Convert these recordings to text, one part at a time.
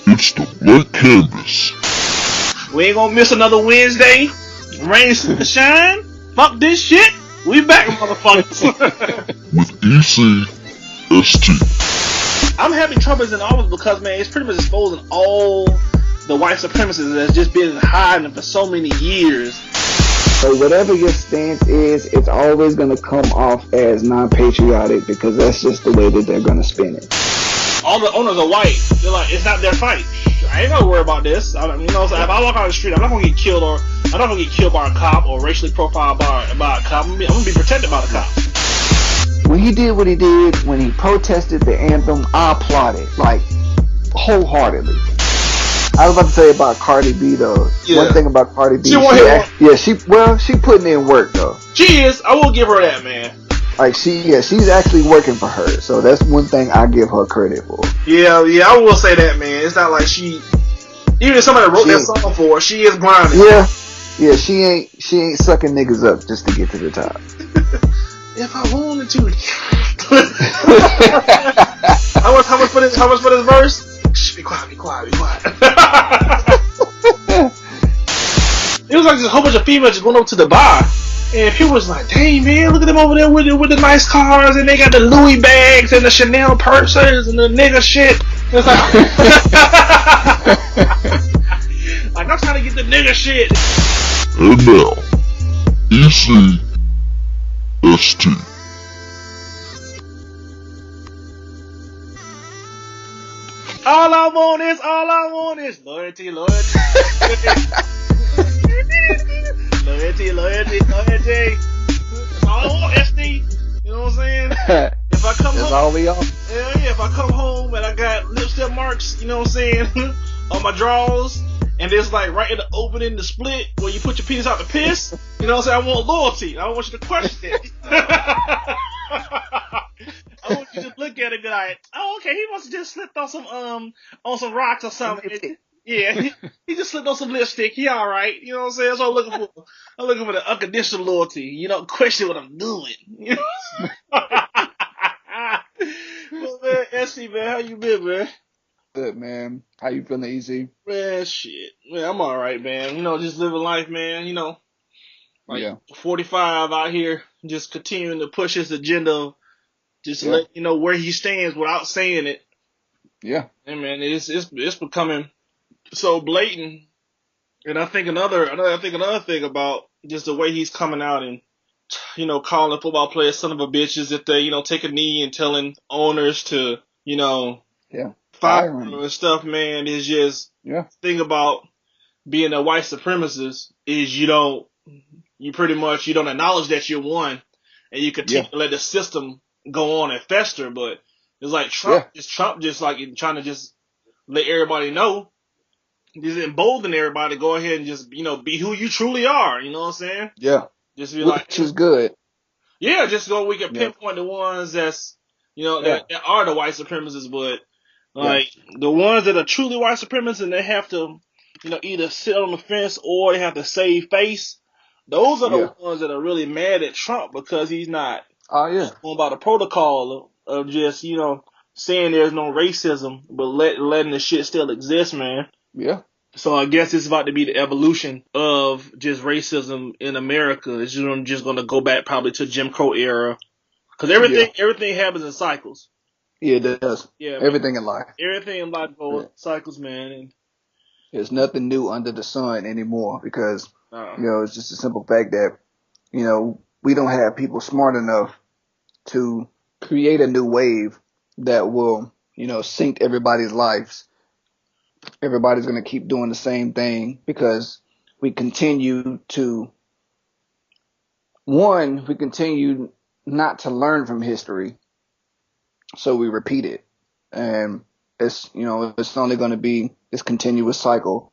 It's the Black Canvas. We ain't gonna miss another Wednesday. Rain, shine. Fuck this shit. We back, motherfuckers. With EC&ST. I'm having troubles in office because, man, it's pretty much exposing all the white supremacists that's just been hiding for so many years. So whatever your stance is, it's always going to come off as non-patriotic because that's just the way that they're going to spin it. All the owners are white. They're like, it's not their fight. I ain't gonna worry about this. So if I walk on the street, I'm not gonna get killed by a cop or racially profiled by a cop. I'm gonna be protected by the cop. When he did what he did, when he protested the anthem, I applauded, like, wholeheartedly. I was about to say about Cardi B though. Yeah. One thing about Cardi B, she putting in work though. She is. I will give her that, man. Like she's actually working for her. So that's one thing I give her credit for. Yeah, I will say that, man. It's not like even if somebody wrote that song for her, she is grinding. Yeah, she ain't sucking niggas up just to get to the top. If I wanted to. How much for this verse? Shh, be quiet. It was like just a whole bunch of females just going up to the bar. And people was like, dang, man, look at them over there with the nice cars, and they got the Louis bags and the Chanel purses and the nigga shit. It's like, like, I'm trying to get the nigga shit. And now, EC&ST. All I want is loyalty. Loyalty. That's all I want, SD. You know what I'm saying? If I come That's home, all we on. Yeah, if I come home and I got lipstick marks, you know what I'm saying, on my drawers, and it's like right in the opening, the split, where you put your penis out to piss, you know what I'm saying? I want loyalty. I don't want you to question it. I want you to look at it and be like, oh, okay, he must have just slipped on some rocks or something. Yeah, he just slipped on some lipstick. He all right. You know what I'm saying? So I'm looking for the unconditional loyalty. You don't question what I'm doing. You know? Well, man, SC, man, how you been, man? Good, man. How you feeling, Easy? Man, shit. Man, I'm all right, man. You know, just living life, man. You know, 45 out here, just continuing to push his agenda, just to let you know where he stands without saying it. Yeah. And man, it's becoming so blatant. And I think another thing about just the way he's coming out and, you know, calling football players son of a bitches if they, you know, take a knee and telling owners to, you know, fire them and stuff, man, is just thing about being a white supremacist is you don't acknowledge that you're one, and you continue to let the system go on and fester. But it's like Trump just like trying to just let everybody know, just embolden everybody to go ahead and just, you know, be who you truly are. You know what I'm saying? Yeah. Just be which is good. Yeah, just so we can pinpoint the ones that's, you know, that are the white supremacists, but like the ones that are truly white supremacists and they have to, you know, either sit on the fence or they have to save face. Those are the ones that are really mad at Trump because he's not going by the protocol of just, you know, saying there's no racism, but letting the shit still exist, man. Yeah. So I guess it's about to be the evolution of just racism in America. It's just going to go back probably to Jim Crow era. Because everything happens in cycles. Yeah, it does. Yeah, everything in life. Everything in life goes in cycles, man. And there's nothing new under the sun anymore because, you know, it's just a simple fact that, you know, we don't have people smart enough to create a new wave that will, you know, sink everybody's lives. Everybody's going to keep doing the same thing because we continue not to learn from history. So we repeat it. And it's, you know, it's only going to be this continuous cycle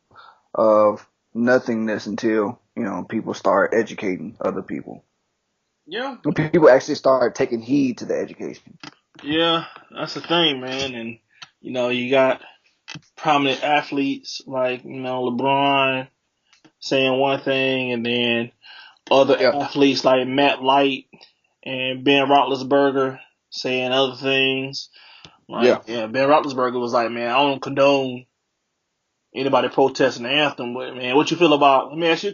of nothingness until, you know, people start educating other people. Yeah. When people actually start taking heed to the education. Yeah, that's the thing, man. And, you know, you got prominent athletes like, you know, LeBron saying one thing, and then other athletes like Matt Light and Ben Roethlisberger saying other things. Like, Ben Roethlisberger was like, man, I don't condone anybody protesting the anthem. But man, what you feel about? Let me ask you a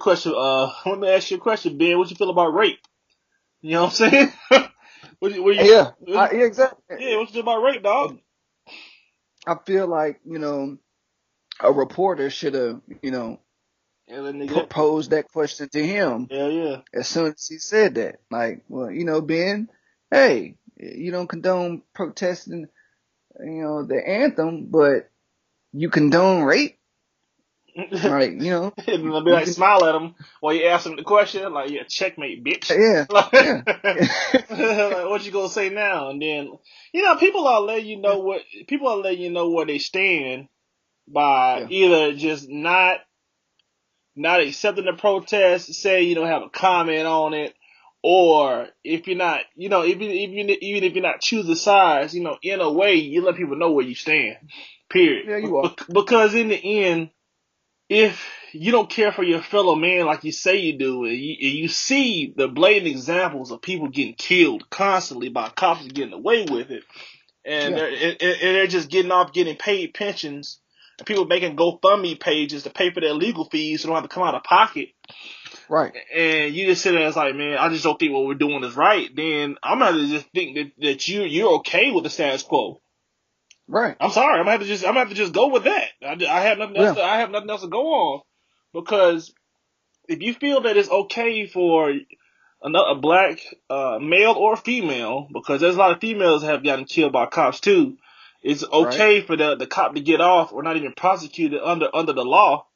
question. Ben. What you feel about rape? You know what I'm saying? Yeah, exactly. Yeah, what you feel about rape, dog? I feel like a reporter should have posed that question to him. Yeah. As soon as he said that, like, well, Ben, hey, you don't condone protesting, the anthem, but you condone rape. Right, and they'll be like, smile at him while you ask him the question, like, yeah, checkmate, bitch. Yeah, yeah. Like, what you gonna say now? And then, people are letting you know where they stand by either just not accepting the protest, say you don't have a comment on it, or if you're not, even if you're not choosing sides, in a way, you let people know where you stand. Period. Yeah, you are. Because in the end, if you don't care for your fellow man like you say you do, and you see the blatant examples of people getting killed constantly by cops getting away with it, and they're just getting paid pensions, and people making GoFundMe pages to pay for their legal fees so they don't have to come out of pocket. Right. And you just sit there and it's like, man, I just don't think what we're doing is right. Then I'm gonna have to just think that you're okay with the status quo. Right. I'm sorry. I'm gonna have to just go with that. I have nothing else. I have nothing else to go on, because if you feel that it's okay for a black male or female, because there's a lot of females that have gotten killed by cops too, it's okay for the cop to get off or not even prosecuted under the law.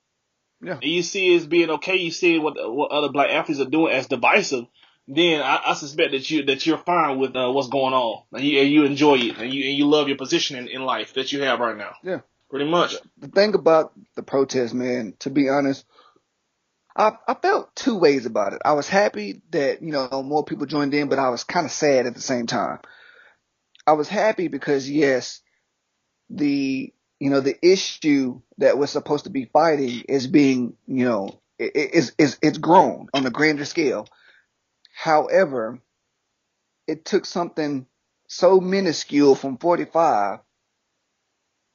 Yeah. And you see it as being okay. You see what other black athletes are doing as divisive. Then I suspect that you're fine with what's going on, and you enjoy it, and you love your position in life that you have right now. Yeah, pretty much. The thing about the protest, man, to be honest, I felt two ways about it. I was happy that more people joined in, but I was kind of sad at the same time. I was happy because yes, the issue that we're supposed to be fighting is being it's grown on a grander scale. However, it took something so minuscule from 45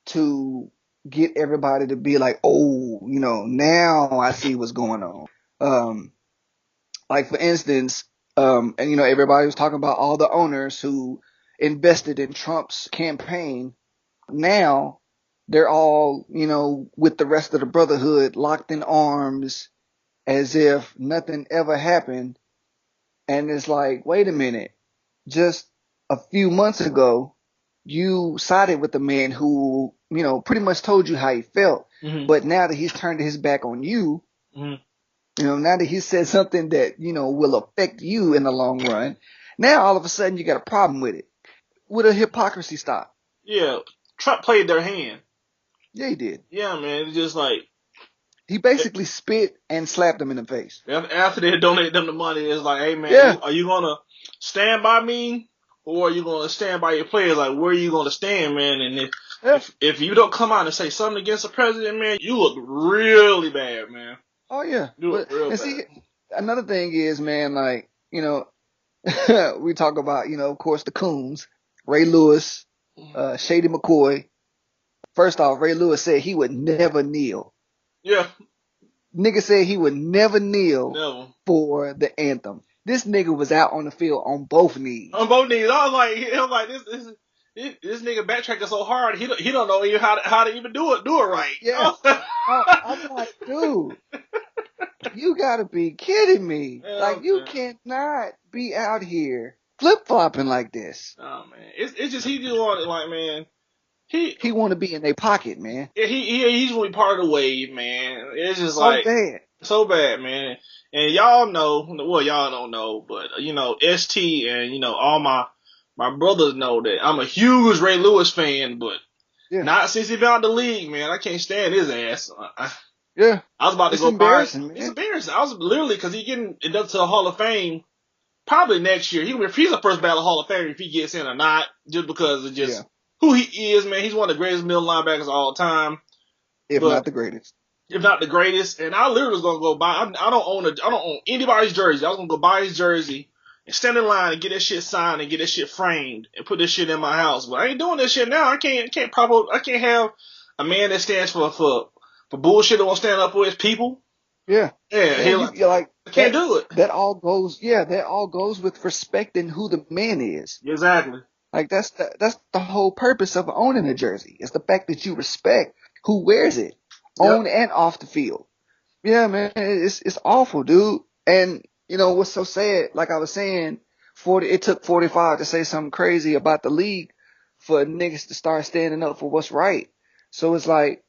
to get everybody to be like, oh, now I see what's going on. Like for instance, and everybody was talking about all the owners who invested in Trump's campaign. Now they're all, with the rest of the brotherhood locked in arms as if nothing ever happened. And it's like, wait a minute, just a few months ago, you sided with the man who, pretty much told you how he felt. Mm-hmm. But now that he's turned his back on you, mm-hmm. Now that he said something that, will affect you in the long run, now all of a sudden you got a problem with it. Would a hypocrisy stop? Yeah. Trump played their hand. Yeah, he did. Yeah, man. It's just like, he basically spit and slapped them in the face. After they donate them the money, it's like, hey, man, are you going to stand by me, or are you going to stand by your players? Like, where are you going to stand, man? And if you don't come out and say something against the president, man, you look really bad, man. Oh, yeah. You look real bad. See, another thing is, man, like, we talk about, of course, the coons, Ray Lewis, Shady McCoy. First off, Ray Lewis said he would never kneel. Yeah. Nigga said he would never kneel for the anthem. This nigga was out on the field on both knees. On both knees. I was like, this nigga backtracking so hard, he don't know even how to even do it right. Yeah. I'm like, dude, you gotta be kidding me. You cannot be out here flip flopping like this. Oh man, it's just he just wanted, like, man. He want to be in their pocket, man. Yeah, he's really part of the wave, man. It's just so bad, man. And y'all know, well, y'all don't know, but ST and all my brothers know that I'm a huge Ray Lewis fan, but not since he been out the league, man. I can't stand his ass. Yeah, I was about to go embarrassing, man. It's embarrassing. I was literally, because he getting inducted to the Hall of Fame probably next year. He's a first ballot Hall of Famer if he gets in or not, just because of who he is, man. He's one of the greatest middle linebackers of all time. If not the greatest. If not the greatest. And I literally was going to go buy, I don't own anybody's jersey. I was going to go buy his jersey and stand in line and get that shit signed and get that shit framed and put this shit in my house. But I ain't doing this shit now. I can't have a man that stands for for bullshit that won't stand up for his people. Yeah. Yeah, you're like, can't do it. That all goes with respecting who the man is. Exactly. Like that's the whole purpose of owning a jersey. It's the fact that you respect who wears it, on and off the field. Yeah, man, it's awful, dude. And you know what's so sad? Like I was saying, it took 45 to say something crazy about the league for niggas to start standing up for what's right. So it's like,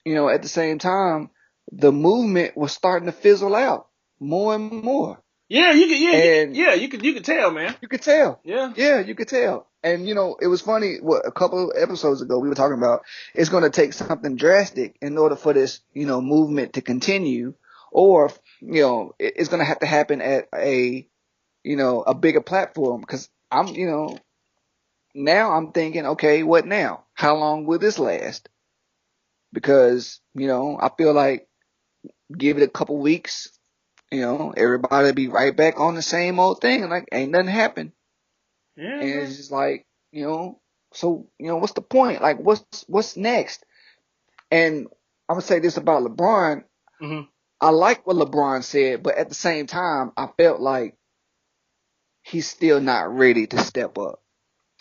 you know, at the same time, the movement was starting to fizzle out more and more. Yeah, you could tell, man. You could tell. Yeah, you could tell. And you know, it was funny. A couple of episodes ago, we were talking about it's going to take something drastic in order for this, you know, movement to continue, or you know, it's going to have to happen at a, you know, a bigger platform. Because now I'm thinking, okay, what now? How long will this last? Because you know, I feel like give it a couple weeks. You know, everybody be right back on the same old thing. Like, ain't nothing happened. Yeah. And it's just like, you know, so, you know, what's the point? Like, what's next? And I'm going to say this about LeBron. Mm-hmm. I like what LeBron said, but at the same time, I felt like he's still not ready to step up.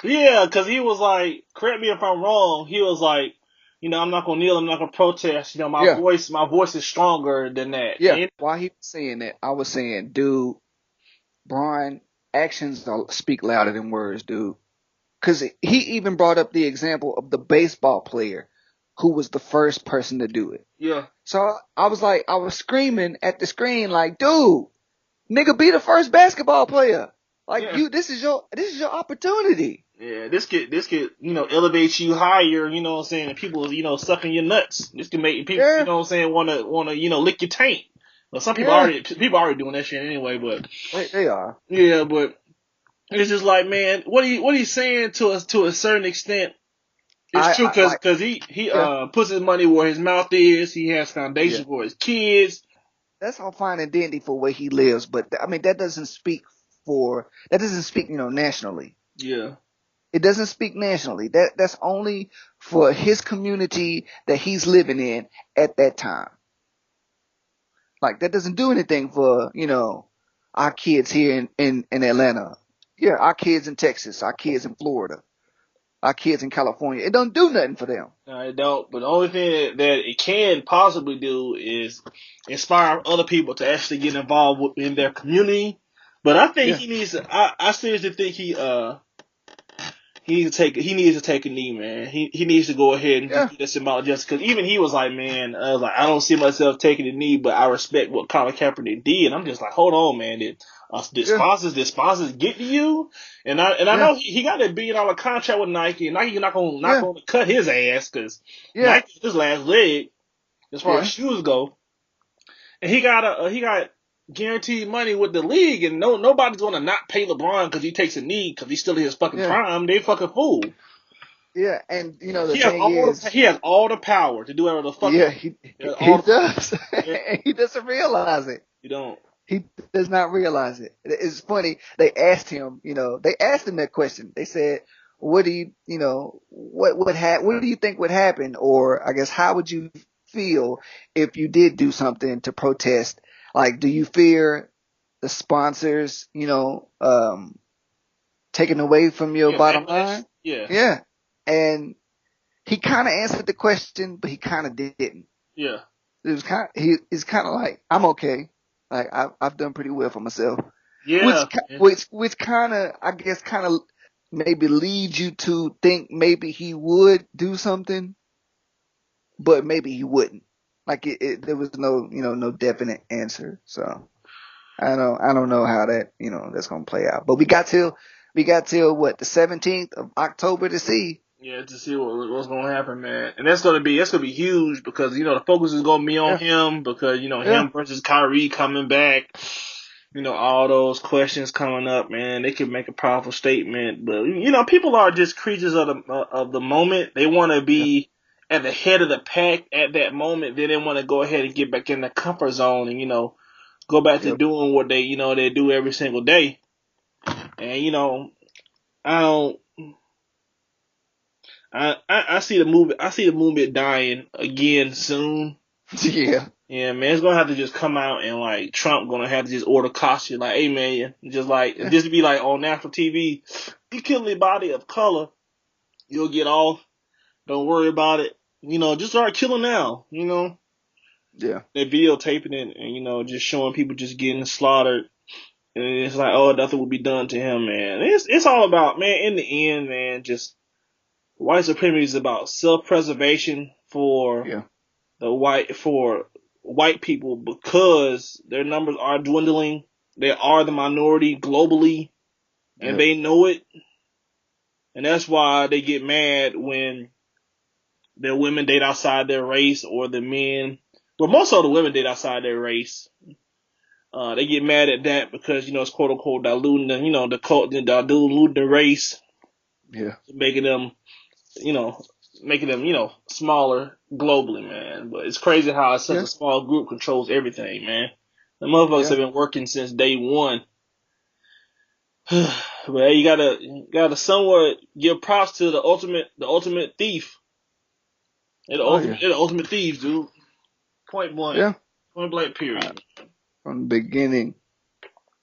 Yeah, because he was like, correct me if I'm wrong, he was like, you know, I'm not gonna kneel, I'm not gonna protest. You know, my voice is stronger than that. Yeah. And while he was saying that, I was saying, dude, Brian, actions speak louder than words, dude. Because he even brought up the example of the baseball player who was the first person to do it. Yeah. So I was screaming at the screen like, dude, nigga, be the first basketball player. Like this is your opportunity. Yeah, this could, you know, elevate you higher, you know what I'm saying, and people, you know, sucking your nuts. This can make people, you know what I'm saying, wanna, you know, lick your taint. Well, some people already doing that shit anyway, but. They are. Yeah, but it's just like, man, what he's saying to us to a certain extent is true, cause he puts his money where his mouth is. He has foundation for his kids. That's all fine and dandy for where he lives, but I mean, that doesn't speak, you know, nationally. Yeah. It doesn't speak nationally. That's only for his community that he's living in at that time. Like, that doesn't do anything for, you know, our kids here in Atlanta. Yeah, our kids in Texas, our kids in Florida, our kids in California. It don't do nothing for them. No, it don't. But the only thing that it can possibly do is inspire other people to actually get involved in their community. But I think he needs to, I seriously think he needs to take a knee, man. He needs to go ahead and just do this about justice. Because even he was like, man, I don't see myself taking a knee, but I respect what Colin Kaepernick did. And I'm just like, hold on, man. Did sponsors get to you? And I know he got a $1 billion contract with Nike, and Nike not gonna cut his ass because Nike's his last leg as far as shoes go. And he got guaranteed money with the league, and nobody's gonna not pay LeBron because he takes a knee because he's still in his fucking prime. They fucking fool. Yeah, and you know he has all the power to do whatever the fuck. Yeah, he does. And he doesn't realize it. You don't. He does not realize it. It's funny. They asked him that question. They said, "What do you think would happen, or I guess how would you feel if you did do something to protest? Like, do you fear the sponsors, taking away from your bottom line?" Yeah. And he kind of answered the question, but he kind of didn't. Yeah. It was he's kind of like, I'm okay. Like, I've done pretty well for myself. Yeah. Which kind of maybe leads you to think maybe he would do something, but maybe he wouldn't. Like, there was no definite answer. So I don't know how that, that's going to play out. But we got till what, the 17th of October to see. Yeah, to see what's gonna happen, man. And that's gonna be huge because the focus is gonna be on him because him versus Kyrie coming back. All those questions coming up, man. They could make a powerful statement, but people are just creatures of the moment. They want to be at the head of the pack at that moment. Then they want to go ahead and get back in the comfort zone and go back to doing what they they do every single day. And I see the movement dying again soon. Yeah. Yeah, man, it's gonna have to just come out and like Trump gonna have to just order caution, like, hey man, just to be like on national TV, you kill anybody of color, you'll get off. Don't worry about it. Just start killing now. Yeah. They're videotaping it and just showing people just getting slaughtered. And it's like, oh, nothing will be done to him, man. It's all about, man, in the end, man, just white supremacy is about self-preservation for Yeah. for white people because their numbers are dwindling. They are the minority globally, and they know it. And that's why they get mad when the women date outside their race or the men. But most of the women date outside their race. They get mad at that because it's quote unquote diluting diluting the race. Yeah. Making them smaller globally, man. But it's crazy how such a small group controls everything, man. The motherfuckers have been working since day one. But you gotta somewhat give props to the ultimate thief. They're the ultimate thieves, dude. Point blank. Yeah. Point blank, period. From the beginning.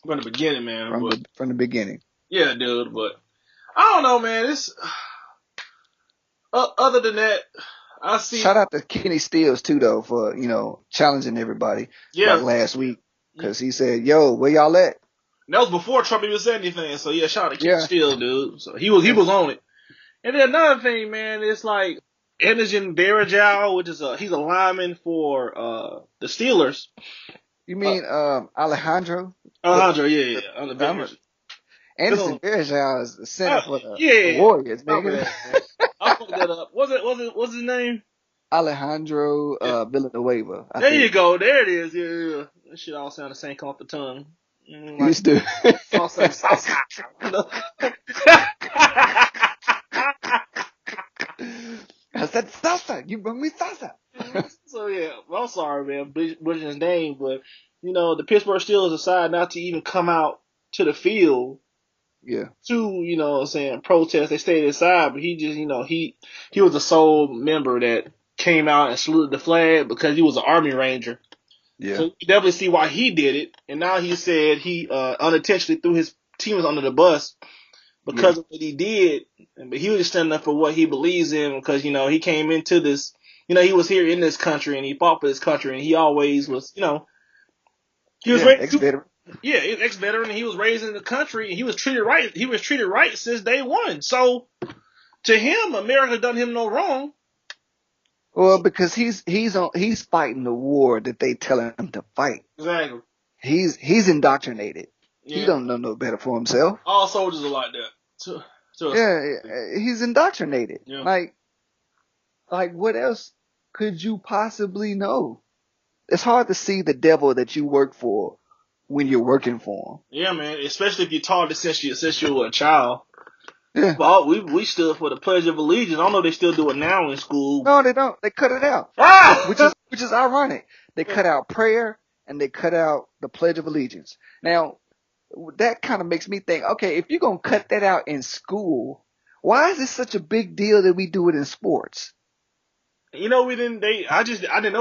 From the beginning, man. From the beginning. Yeah, dude, but I don't know, man. It's other than that, I see. Shout out to Kenny Stills too, though, for challenging everybody. Yeah. Like last week, because he said, "Yo, where y'all at?" And that was before Trump even said anything. So yeah, shout out to Kenny Stills, dude. So he was on it. And then another thing, man, it's like EC&ST which is he's a lineman for the Steelers. You mean Alejandro? Alejandro, yeah. EC&ST is the center for the Warriors, nigga. I fucked that up. What's his name? Alejandro Villanueva. There you go. There it is. Yeah. That shit all sound the same, come off the tongue. Used to. Salsa. I said salsa. You bring me salsa. So yeah, I'm sorry, man, butchering his name, but the Pittsburgh Steelers decided not to even come out to the field. Yeah. To protest. They stayed inside, but he just he was the sole member that came out and saluted the flag because he was an Army Ranger. Yeah. So you definitely see why he did it. And now he said he unintentionally threw his teammates under the bus because of what he did. But he was just standing up for what he believes in because, he came into this, he was here in this country and he fought for this country and he always was, he was ex-veteran. Yeah, he's an ex-veteran and he was raised in the country and he was treated right. He was treated right since day one. So to him, America done him no wrong. Well, because he's fighting the war that they telling him to fight. Exactly. He's indoctrinated. Yeah. He don't know no better for himself. All soldiers are like that. He's indoctrinated. Yeah. Like what else could you possibly know? It's hard to see the devil that you work for when you're working for him. Yeah, man. Especially if you're taught it since you were a child. Yeah. Well, we stood for the Pledge of Allegiance. I don't know if they still do it now in school. No, they don't. They cut it out. Which is ironic. They cut out prayer and they cut out the Pledge of Allegiance. Now, that kind of makes me think, okay, if you're going to cut that out in school, why is it such a big deal that we do it in sports? I didn't know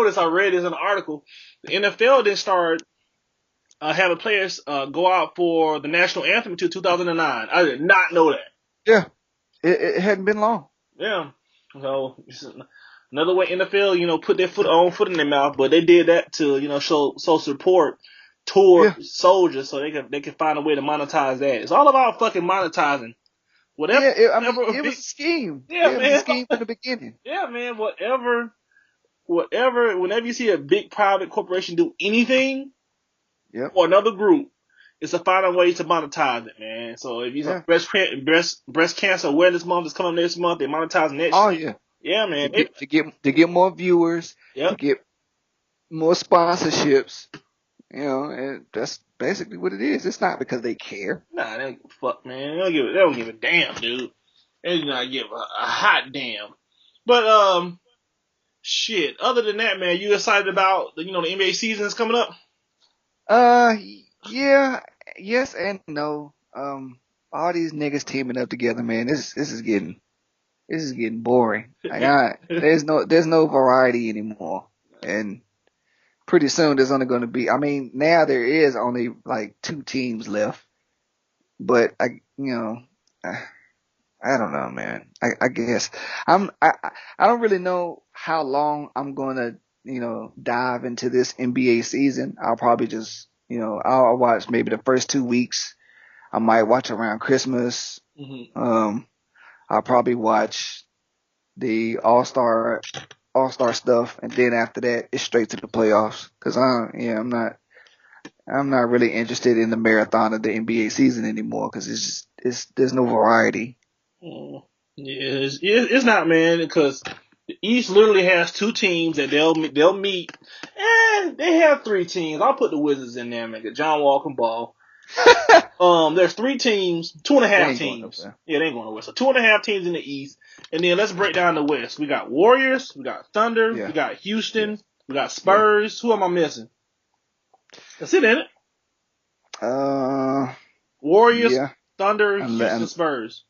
this. I read this in an article. The NFL didn't start having players go out for the national anthem until 2009. I did not know that. Yeah. It hadn't been long. Yeah. So another way NFL, put their foot in their mouth, but they did that to, show support toward soldiers so they can find a way to monetize that. It's all about fucking monetizing. Whatever. Yeah, it was a scheme. Yeah, man. It was a scheme from the beginning. Yeah, man. Whenever you see a big private corporation do anything for another group, it's to find a way to monetize it, man. So if you breast cancer awareness month is coming next month, they're monetizing that shit. Oh yeah. Yeah, man. To get more viewers, to get more sponsorships, and that's basically what it is. It's not because they care. Nah, they don't fuck, man. They don't give a damn, dude. They do not give a hot damn. But shit. Other than that, man, you excited about the NBA season is coming up? Yeah, yes and no. All these niggas teaming up together, man. This is getting boring. Like, there's no variety anymore. And pretty soon there's only going to be, I mean, now there is only like 2 teams left, but I don't know, man. I guess I don't really know how long I'm going to, dive into this NBA season. I'll probably just, I'll watch maybe the first 2 weeks. I might watch around Christmas. Mm-hmm. I'll probably watch the All-Star stuff, and then after that, it's straight to the playoffs. Cause I'm not really interested in the marathon of the NBA season anymore. Cause there's no variety. Yeah, it's not, man, because the East literally has 2 teams that they'll meet, and they have 3 teams. I'll put the Wizards in there, man. John Wall can ball. There's 3 teams, 2.5 teams. Yeah, they ain't going nowhere. So 2.5 teams in the East, and then let's break down the West. We got Warriors, we got Thunder, we got Houston, we got Spurs. Who am I missing? That's it, ain't it? Warriors, Thunder, Houston, Spurs.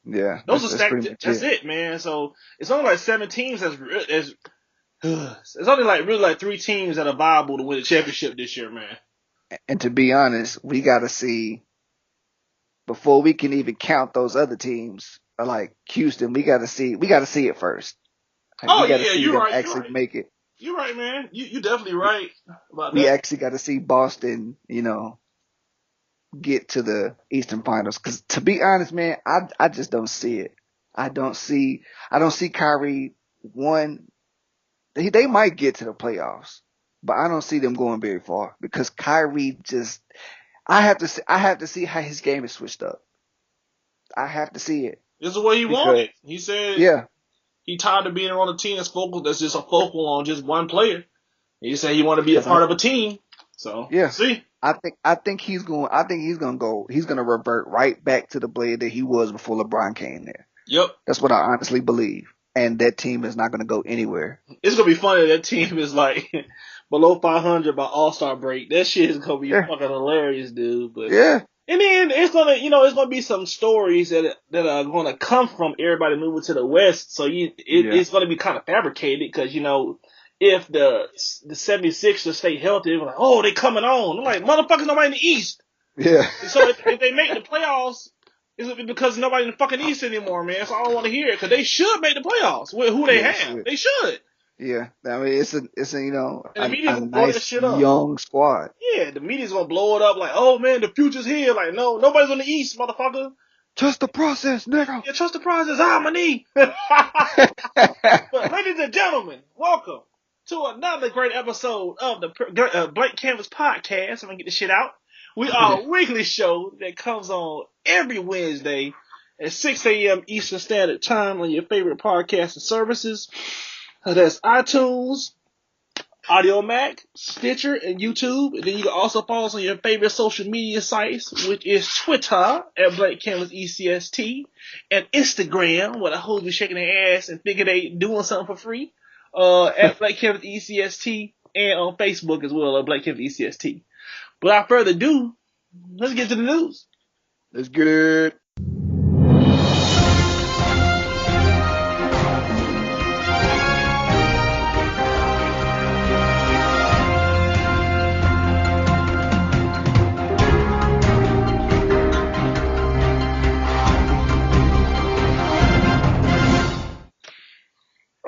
Yeah, those are stacked. That's it, man. So it's only like 7 teams. It's only like really like 3 teams that are viable to win the championship this year, man. And to be honest, we got to see before we can even count those other teams. Like Houston, we got to see it first. Like, you're right. Actually make it. You're right, man. You definitely right about that. We actually got to see Boston, get to the Eastern Finals. Because to be honest, man, I just don't see it. I don't see Kyrie one. They might get to the playoffs, but I don't see them going very far because Kyrie just. I have to see how his game is switched up. I have to see it. This is what he wanted. He said, he tired of being on a team that's just a focal on just one player. He said he want to be a part of a team. So see. I think he's going to revert right back to the player that he was before LeBron came there. Yep. That's what I honestly believe. And that team is not going to go anywhere. It's going to be funny. That team is like below 500 by All-Star break. That shit is going to be fucking hilarious, dude. But and then it's going to, it's going to be some stories that are going to come from everybody moving to the West. So it's going to be kind of fabricated because, if the 76ers stay healthy, they're like, oh, they coming on. I'm like, motherfuckers, nobody in the East. Yeah. So if they make the playoffs, it's because nobody in the fucking East anymore, man. So I don't want to hear it because they should make the playoffs with who they have. They should. Yeah, I mean it's a a nice young squad. Yeah, the media's gonna blow it up like, oh man, the future's here. Like, no, nobody's on the East, motherfucker. Trust the process, nigga. Yeah, trust the process. My knee. But ladies and gentlemen, welcome to another great episode of the Blank Canvas Podcast. I'm gonna get this shit out. We are a weekly show that comes on every Wednesday at 6 a.m. Eastern Standard Time on your favorite podcasting services. That's iTunes, Audio Mac, Stitcher, and YouTube. And then you can also follow us on your favorite social media sites, which is Twitter at Blank Canvas ECST, and Instagram, where the hoes be shaking their ass and thinking they doing something for free, at Blank Canvas ECST, and on Facebook as well at Blank Canvas ECST. Without further ado, let's get to the news. Let's get it.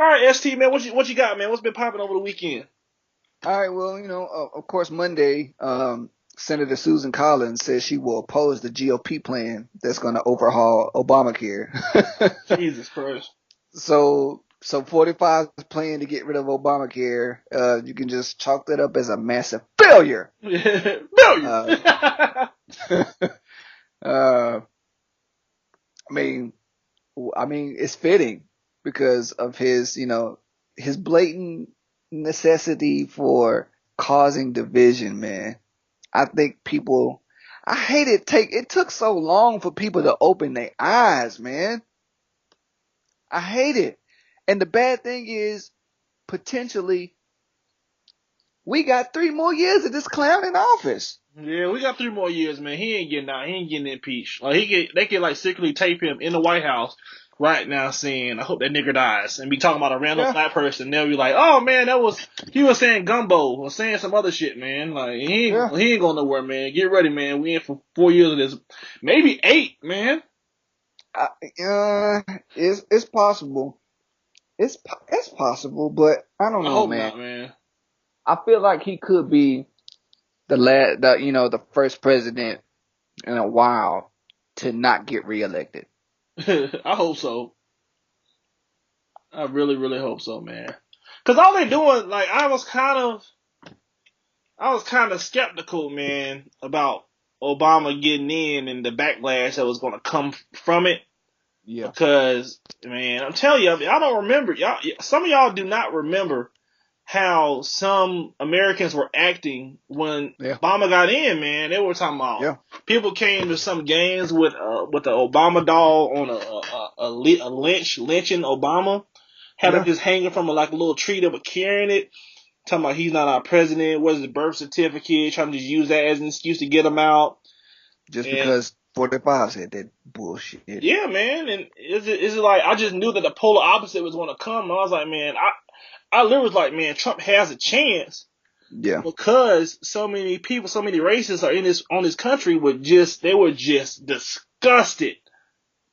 All right, ST, man, what you got, man? What's been popping over the weekend? All right, well, of course, Monday, Senator Susan Collins says she will oppose the GOP plan that's going to overhaul Obamacare. Jesus Christ. So 45 is planning to get rid of Obamacare. You can just chalk that up as a massive failure. Failure. I mean, it's fitting because of his blatant necessity for causing division, man. I think it took so long for people to open their eyes, man. I hate it. And the bad thing is, potentially, we got 3 more years of this clown in office. Yeah, we got 3 more years, man. He ain't getting out. He ain't getting impeached. Like they could like secretly tape him in the White House right now saying, I hope that nigger dies, and be talking about a random black person, they'll be like, oh man, he was saying gumbo or saying some other shit, man. Like he ain't going nowhere, man. Get ready, man. We in for 4 years of this, maybe 8, man. It's possible. It's possible, but I don't know, I hope man. not, man. I feel like he could be the first president in a while to not get reelected. I hope so. I really, really hope so, man. Cause all they doing, like, I was kind of skeptical, man, about Obama getting in and the backlash that was gonna come from it. Yeah. Because, man, I'm telling you, I don't remember. Some of y'all do not remember how some Americans were acting when Obama got in, man. They were talking about people came to some games with the Obama doll on a lynching Obama. Had him just hanging from a little tree that was carrying it. Talking about he's not our president. Where's his birth certificate? Trying to just use that as an excuse to get him out. Because 45 said that bullshit. Yeah, man. And is it like, I just knew that the polar opposite was going to come. And I was like, man, I literally was like, man, Trump has a chance. Yeah. Because so many people, so many races are on this country they were just disgusted.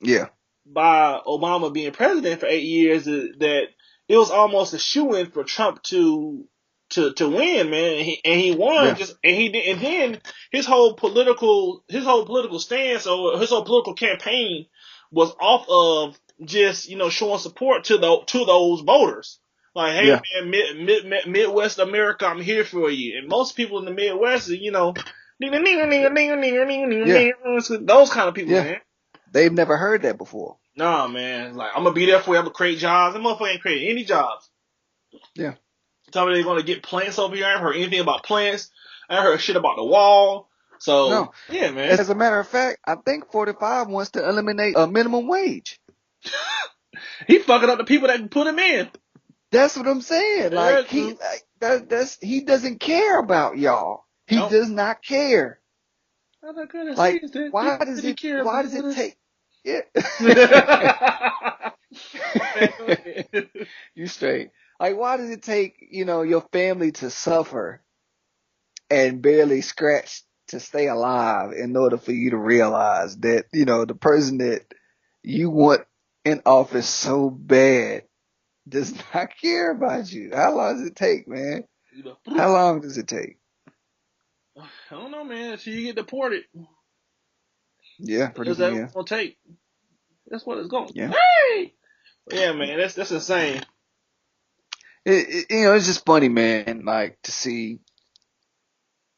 Yeah. By Obama being president for 8 years, that it was almost a shoo-in for Trump to win, man. And he won. And then his whole political stance or his whole political campaign was off of just, showing support to those voters. Like, hey, man, Midwest America, I'm here for you. And most people in the Midwest are, those kind of people, man. They've never heard that before. Nah, man. Like, I'm gonna be there for you. I'm gonna create jobs. That motherfucker ain't creating any jobs. Yeah. Tell me they're gonna get plants over here. I ain't heard anything about plants. I ain't heard shit about the wall. So, yeah, man. As a matter of fact, I think 45 wants to eliminate a minimum wage. He fucking up the people that put him in. That's what I'm saying. Like, he doesn't care about y'all. He does not care. Like, why does it take? Yeah. You straight. Like, why does it take, your family to suffer and barely scratch to stay alive in order for you to realize that, the person that you want in office so bad does not care about you? How long does it take, man? How long does it take? I don't know, man. Until you get deported. Yeah, pretty much. That's gonna take. That's what it's going. Yeah. Hey! Yeah, man. That's insane. It's just funny, man. Like, to see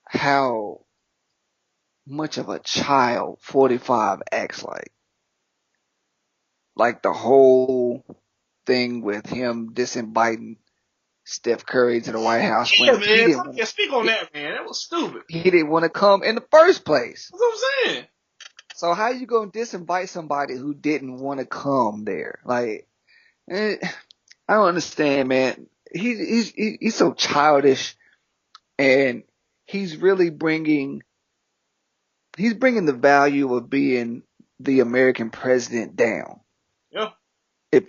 how much of a child 45 acts like. Like the whole thing with him disinviting Steph Curry to the White House. Yeah, man. Speak on that, man. That was stupid. He didn't want to come in the first place. That's what I'm saying. So how you gonna disinvite somebody who didn't want to come there? Like, I don't understand, man. He's so childish, and he's really bringing the value of being the American president down. Yeah. If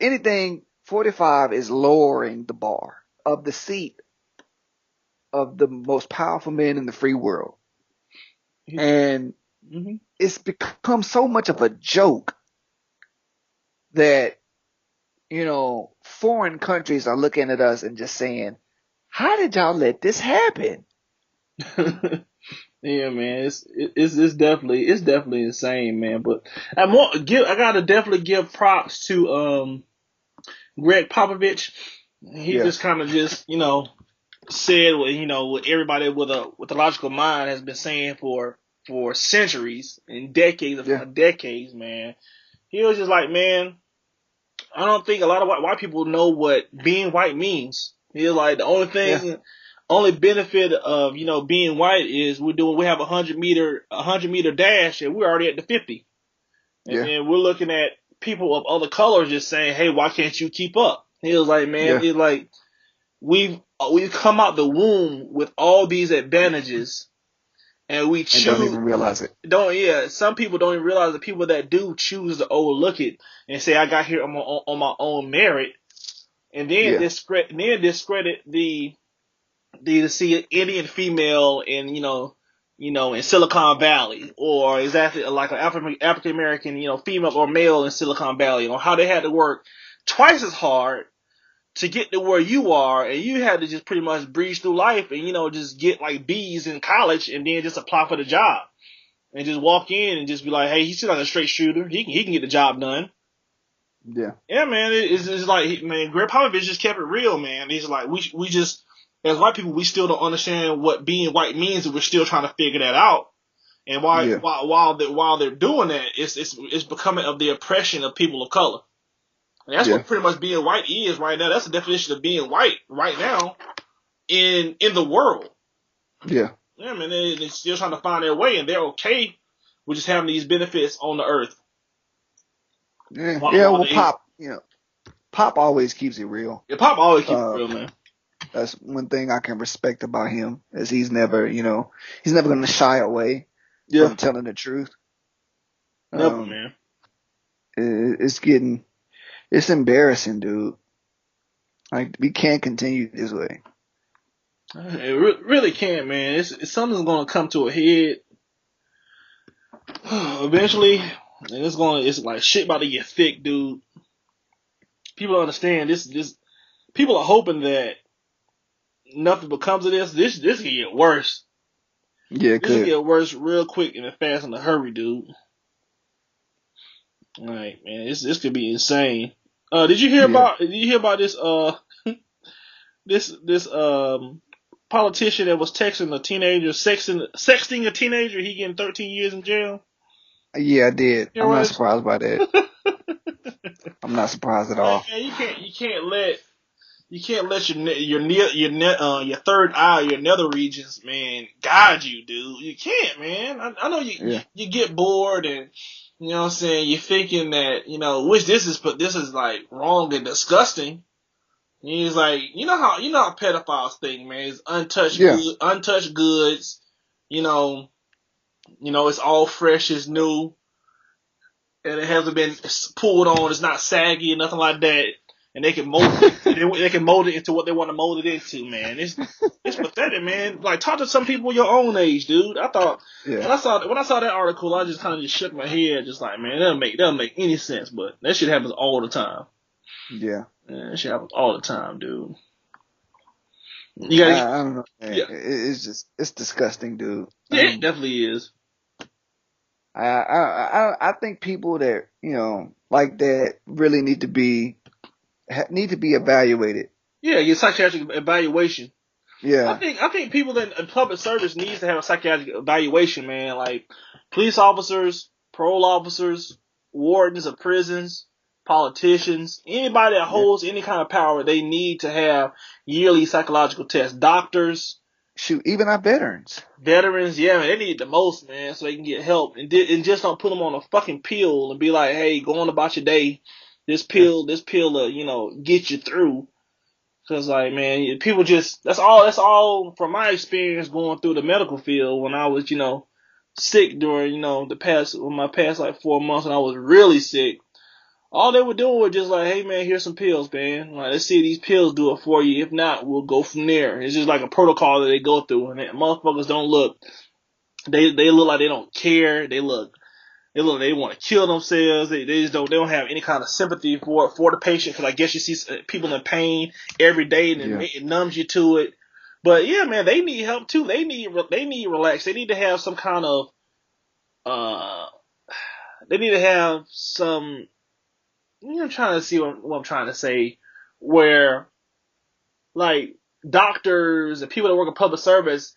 anything, 45 is lowering the bar of the seat of the most powerful man in the free world. And it's become so much of a joke that, foreign countries are looking at us and just saying, how did y'all let this happen? Yeah, man, it's definitely insane, man. But I gotta definitely give props to Greg Popovich. He just kind of said what everybody with a logical mind has been saying for centuries and decades of decades, man. He was just like, man, I don't think a lot of white people know what being white means. He was like, the only thing. Only benefit of being white is we have a 100-meter dash and we're already at the 50, and then we're looking at people of other colors just saying, hey, why can't you keep up? He was like, man, it's like we've come out the womb with all these advantages, And we choose. And don't even realize it. Some people don't even realize the people that do choose to overlook it and say, I got here on my own merit. And then discredit the see Indian female in, in Silicon Valley, or exactly like an African American, female or male in Silicon Valley, or how they had to work twice as hard to get to where you are, and you had to just pretty much breeze through life and, just get like B's in college and then just apply for the job and just walk in and just be like, hey, he's like a straight shooter. He can get the job done. Yeah, man. It's like, man, Greg Popovich just kept it real, man. He's like, we just, as white people, we still don't understand what being white means, and we're still trying to figure that out. And while they're doing that, it's becoming of the oppression of people of color. And that's what pretty much being white is right now. That's the definition of being white right now in the world. Yeah. Yeah, man. They're still trying to find their way, and they're okay with just having these benefits on the earth. Yeah. Well, Pop always keeps it real. Yeah, Pop always keeps it real, man. That's one thing I can respect about him, is he's never going to shy away from telling the truth. Never, man. It's embarrassing, dude. Like, we can't continue this way. It really can't, man. Something's going to come to a head eventually, and it's like shit about to get thick, dude. People understand this. People are hoping that nothing becomes of this. This can get worse. Yeah, this can get worse real quick and fast in a hurry, dude. All right, man. This could be insane. Did you hear about this this politician that was texting a teenager, sexting a teenager? He getting 13 years in jail. Yeah, I did. I'm not surprised by that. I'm not surprised at all. Man, you can't let your third eye, your nether regions, man, guide you, dude. You can't, man. I know you get bored, and you know what I'm saying, you're thinking that, which this is like wrong and disgusting. And he's like, you know how pedophiles think, man. It's untouched goods, it's all fresh, it's new, and it hasn't been pulled on, it's not saggy or nothing like that. And they can mold it into what they want to mold it into, man. It's pathetic, man. Like, talk to some people your own age, dude. I thought when I saw that article, I just kind of shook my head, just like, man, that doesn't make any sense. But that shit happens all the time. Yeah, that shit happens all the time, dude. I don't know, man. Yeah. It's disgusting, dude. Yeah, it definitely is. I think people that like that really need to be evaluated. Yeah, your psychiatric evaluation. Yeah. I think people in public service needs to have a psychiatric evaluation, man. Like police officers, parole officers, wardens of prisons, politicians, anybody that holds any kind of power, they need to have yearly psychological tests. Doctors. Shoot, even our veterans. Veterans, yeah, man, they need it the most, man, so they can get help. And just don't put them on a fucking pill and be like, hey, go on about your day. This pill will, get you through. Cause like, man, people that's all from my experience going through the medical field when I was, sick during, my past like 4 months, and I was really sick. All they were doing was just like, hey man, here's some pills, man. Like, let's see if these pills do it for you. If not, we'll go from there. It's just like a protocol that they go through, and motherfuckers don't look. They look like they don't care. They want to kill themselves. They don't have any kind of sympathy for the patient, because I guess you see people in pain every day, and it numbs you to it. But yeah, man, they need help too. They need relax. They need to have some kind of they need to have some. I'm trying to see what I'm trying to say, where like doctors and people that work in public service,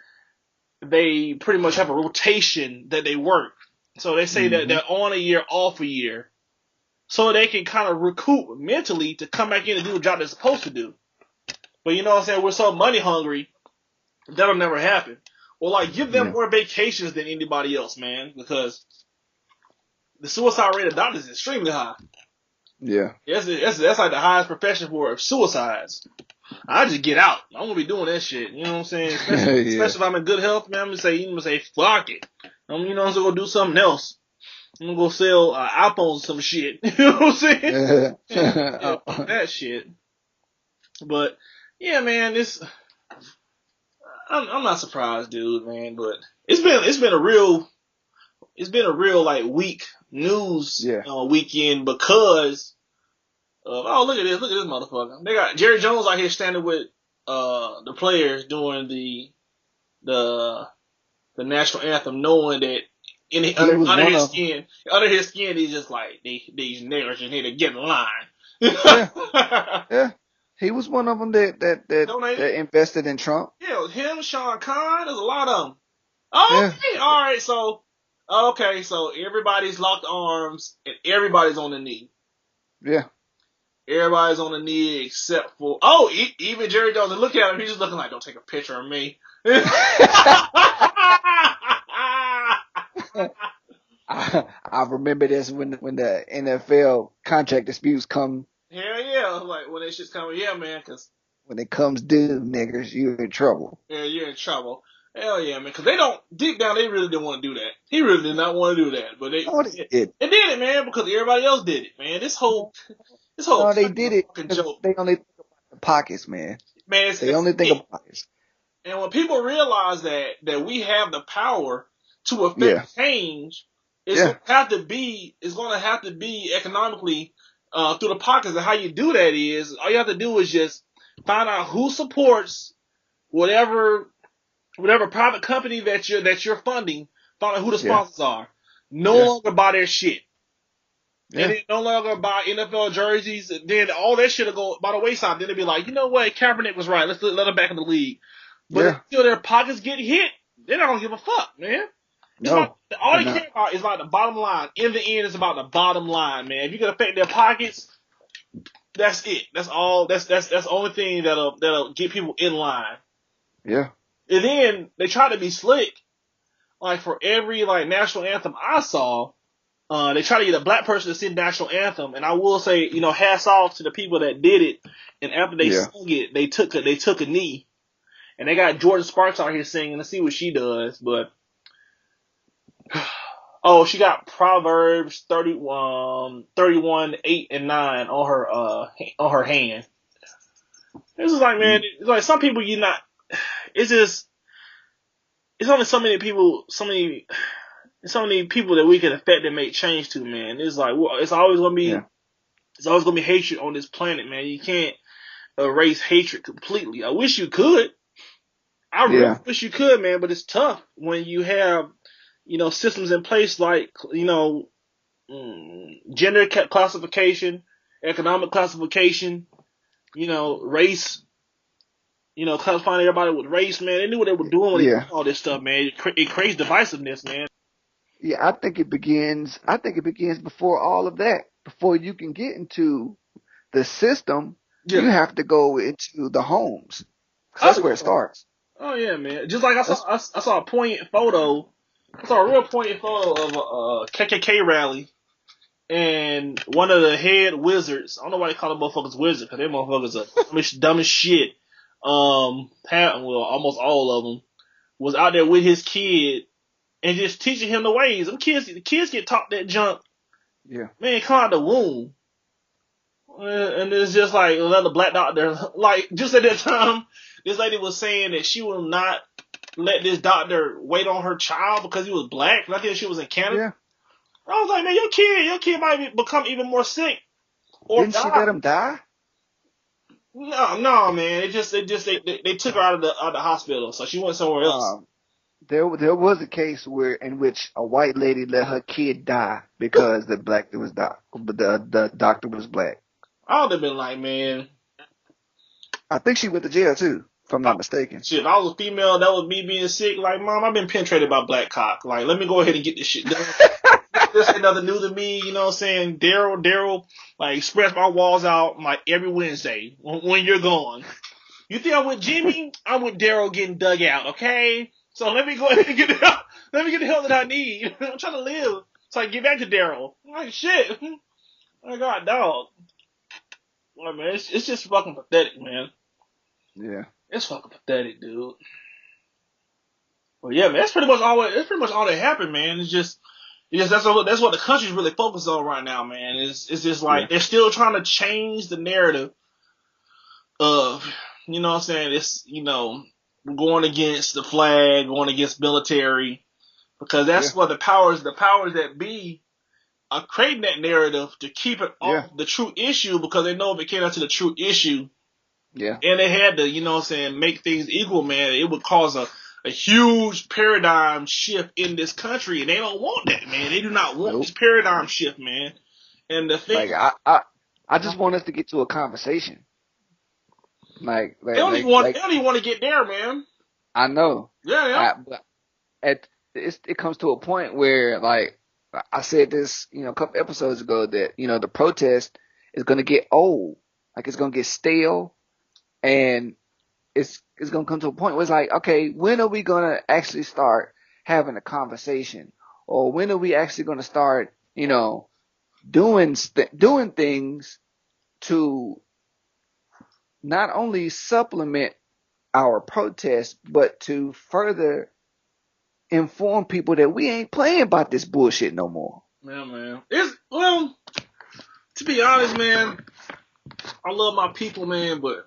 they pretty much have a rotation that they work. So they say that they're on a year, off a year, so they can kind of recoup mentally to come back in and do the job they're supposed to do. But you know what I'm saying? We're so money hungry, that'll never happen. Well, like, give them more vacations than anybody else, man, because the suicide rate of doctors is extremely high. Yeah. That's like the highest profession for suicides. I just get out. I won't be doing that shit. You know what I'm saying? Especially if I'm in good health, man. I'm gonna say, fuck it. You know, I'm gonna go do something else. I'm gonna go sell iPhones or some shit. You know what I'm saying? Fuck that shit. But yeah, man, I'm not surprised, dude, man. But it's been a real like week news weekend because of look at this motherfucker. They got Jerry Jones out here standing with the players during the national anthem, knowing that under his skin, he's just like these niggers in here to get in line. Yeah. He was one of them that invested in Trump. Yeah, him, Sean Conn, there's a lot of them. Oh, okay, all right, so everybody's locked arms and everybody's on the knee. Yeah. Everybody's on the knee except for even Jerry Jones. Look at him, he's just looking like, don't take a picture of me. I remember this when the NFL contract disputes come. Hell yeah, like when that shit's coming, yeah, man, because when it comes due, niggers, you're in trouble. Yeah, you're in trouble. Hell yeah, man, because they don't, deep down, they really didn't want to do that. He really did not want to do that, but they did it, man, because everybody else did it, man. This whole no, they did it. Joke. They only think about the pockets, man. They only think about pockets. And when people realize that we have the power to affect change, it's gonna have to be economically through the pockets. And how you do that is all you have to do is just find out who supports whatever private company that you're funding. Find out who the sponsors are. No longer buy their shit. Yeah. And then no longer buy NFL jerseys. And then all that shit will go by the wayside. Then they'll be like, you know what? Kaepernick was right. Let's let him back in the league. But until their pockets get hit, they're not gonna give a fuck, man. All they care about is like the bottom line. In the end, it's about the bottom line, man. If you can affect their pockets, that's it. That's all. That's the only thing that'll get people in line. Yeah. And then they try to be slick. Like for every like national anthem I saw, they try to get a black person to sing national anthem. And I will say, hats off to the people that did it. And after they sung it, they took a knee. And they got Jordan Sparks out here singing. Let's see what she does. But she got Proverbs 31, 8 and 9 on her hand. This is like, man, it's like some people it's only so many people that we can affect and make change to, man. It's like, it's always gonna be hatred on this planet, man. You can't erase hatred completely. I wish you could. I really wish you could, man, but it's tough when you have, systems in place like, gender classification, economic classification, race, classifying everybody with race, man. They knew what they were doing when they did all this stuff, man. It creates divisiveness, man. Yeah, I think it begins before all of that. Before you can get into the system, you have to go into the homes. That's where it starts. Oh yeah, man. Just like I saw a poignant photo. I saw a real poignant photo of a KKK rally, and one of the head wizards. I don't know why they call them motherfuckers wizards, because they motherfuckers are dumb as shit. Almost all of them was out there with his kid and just teaching him the ways. The kids get taught that junk. Yeah, man, come out the womb. And it's just like another black doctor. Like, just at that time, this lady was saying that she will not let this doctor wait on her child because he was black. I think she was in Canada. Yeah. I was like, man, your kid might become even more sick. Or didn't she let him die? No, man. They took her out of the hospital, so she went somewhere else. There was a case in which a white lady let her kid die because the doctor was black. I would have been like, man. I think she went to jail too, if I'm not mistaken. Shit, if I was a female, that was me being sick. Like, Mom, I've been penetrated by black cock. Like, let me go ahead and get this shit done. This ain't nothing new to me, you know what I'm saying? Daryl, like, express my walls out like every Wednesday when you're gone. You think I'm with Jimmy? I'm with Daryl getting dug out, okay? So let me go ahead and get the help. Let me get the help that I need. I'm trying to live. So I can get back to Daryl. Like, shit. Oh my God, dog. Well, man, it's just fucking pathetic, man. Yeah. It's fucking pathetic, dude. Well, yeah, man, that's pretty much all. That's pretty much all that happened, man. It's just that's what the country's really focused on right now, man. It's just like they're still trying to change the narrative of, you know what I'm saying? It's, you know, going against the flag, going against military, because that's what the powers that be are creating that narrative to keep it off the true issue, because they know if it came down to the true issue, and they had to, you know what I'm saying, make things equal, man, it would cause a huge paradigm shift in this country, and they don't want that, man. They do not want this paradigm shift, man. And the thing, like I just want us to get to a conversation. They don't even want to get there, man. I know. Yeah. But it comes to a point where, like I said this, you know, a couple episodes ago, that, you know, the protest is going to get old. Like, it's going to get stale, and it's going to come to a point where it's like, okay, when are we going to actually start having a conversation? Or when are we actually going to start, you know, doing things to not only supplement our protest, but to further inform people that we ain't playing about this bullshit no more. Yeah, man. Well, to be honest, man, I love my people, man, but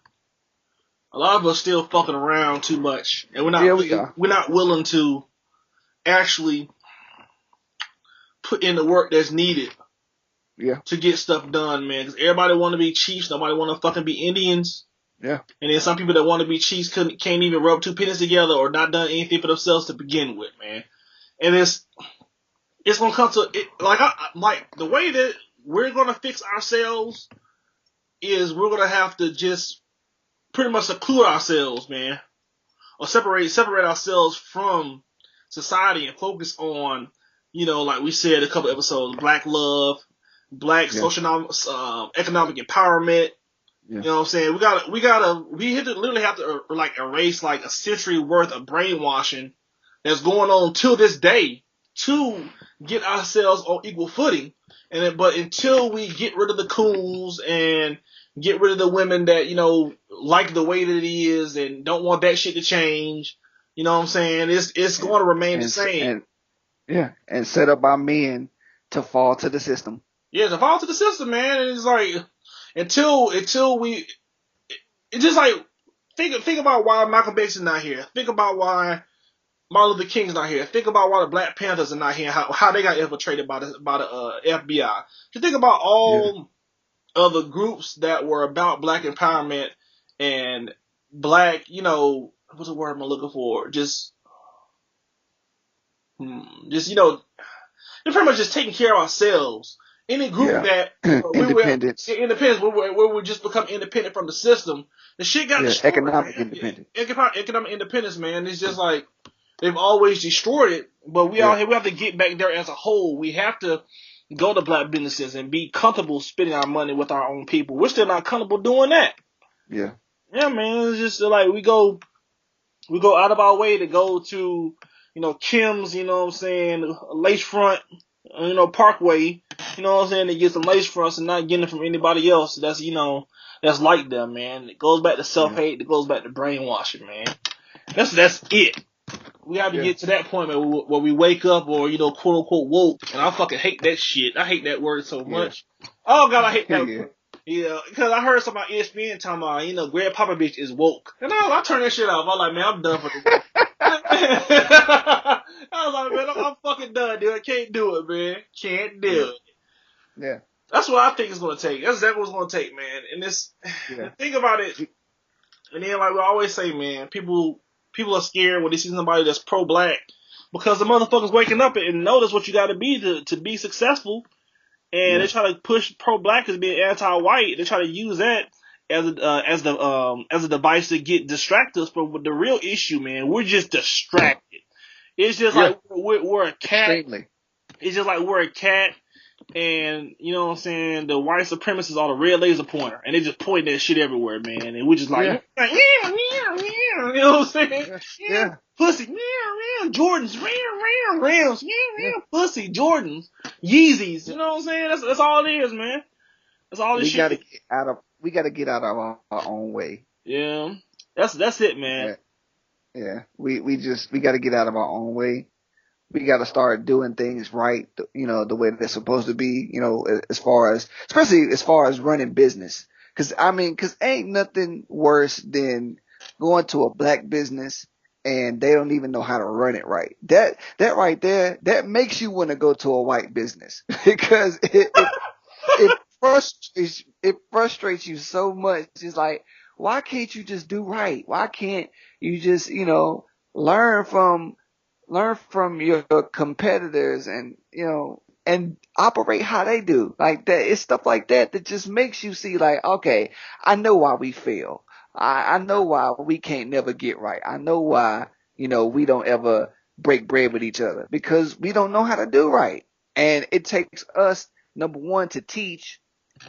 a lot of us still fucking around too much, and we're not willing to actually put in the work that's needed to get stuff done, man. Because everybody want to be chiefs, nobody want to fucking be Indians. Yeah. And then some people that want to be chiefs can't even rub two pennies together, or not done anything for themselves to begin with, man. And it's gonna come to it, like the way that we're gonna fix ourselves is we're gonna have to just pretty much seclude ourselves, man, or separate ourselves from society and focus on, you know, like we said a couple episodes, black love, black social economic empowerment. You know what I'm saying? We literally have to like erase like a century worth of brainwashing that's going on till this day to get ourselves on equal footing. But until we get rid of the coons and get rid of the women that, you know, like the way that it is and don't want that shit to change, you know what I'm saying? It's going to remain the same. And set up our men to fall to the system. Yeah, to fall to the system, man. And it's like until we, it's just like think about why Malcolm X is not here. Think about why Martin Luther King's not here. Think about why the Black Panthers are not here. How they got infiltrated by the FBI. Just think about all of the groups that were about black empowerment and black, you know, what's the word I'm looking for? Just you know, they're pretty much just taking care of ourselves. Any group that independence, where we just become independent from the system, the shit got destroyed. Economic independence. Economic independence, man. It's just like they've always destroyed it, but we have to get back there as a whole. We have to go to black businesses and be comfortable spending our money with our own people. We're still not comfortable doing that. Yeah, man. It's just like we go out of our way to go to, you know, Kim's, you know what I'm saying, Lakefront, you know, Parkway, you know what I'm saying, to get some lace fronts and not getting it from anybody else that's, you know, that's like them, man. It goes back to self-hate. It goes back to brainwashing, man. That's it. We have to get to that point, man, where we wake up, or, you know, quote unquote woke. And I fucking hate that shit. I hate that word so much. Oh God, I hate that word. Yeah, because I heard somebody ESPN talking about, you know, Greg Popovich is woke. And I turned that shit off. I'm like, man, I'm done for the I was like, man, I'm fucking done, dude. I can't do it, man. Can't do it. Yeah. That's what I think it's going to take. That's exactly what it's going to take, man. And think about it. And then, like we always say, man, people are scared when they see somebody that's pro-black, because the motherfuckers waking up and notice what you got to be to be successful. And they try to push pro-black as being anti-white. They try to use that as a device to distract us from the real issue, man. We're just distracted. It's just like we're a cat. Extremely. It's just like we're a cat, and you know what I'm saying, the white supremacists are the red laser pointer, and they just point that shit everywhere, man. And we're just like, you know what I'm saying? Yeah. Pussy, Jordans, Rams, pussy, Jordans, Yeezys. You know what I'm saying? That's all it is, man. That's all this shit. We gotta get out of our own way. Yeah. That's it, man. Yeah. We got to get out of our own way. We got to start doing things right, the way they're supposed to be, especially as far as running business. Cause ain't nothing worse than going to a black business and they don't even know how to run it right. That right there, that makes you want to go to a white business because it frustrates you so much. It's like, why can't you just do right? Why can't you just, learn from your competitors and, and operate how they do. Like that, it's stuff like that that just makes you see like, okay, I know why we fail. I know why we can't never get right. I know why, we don't ever break bread with each other because we don't know how to do right. And it takes us, number one, to teach,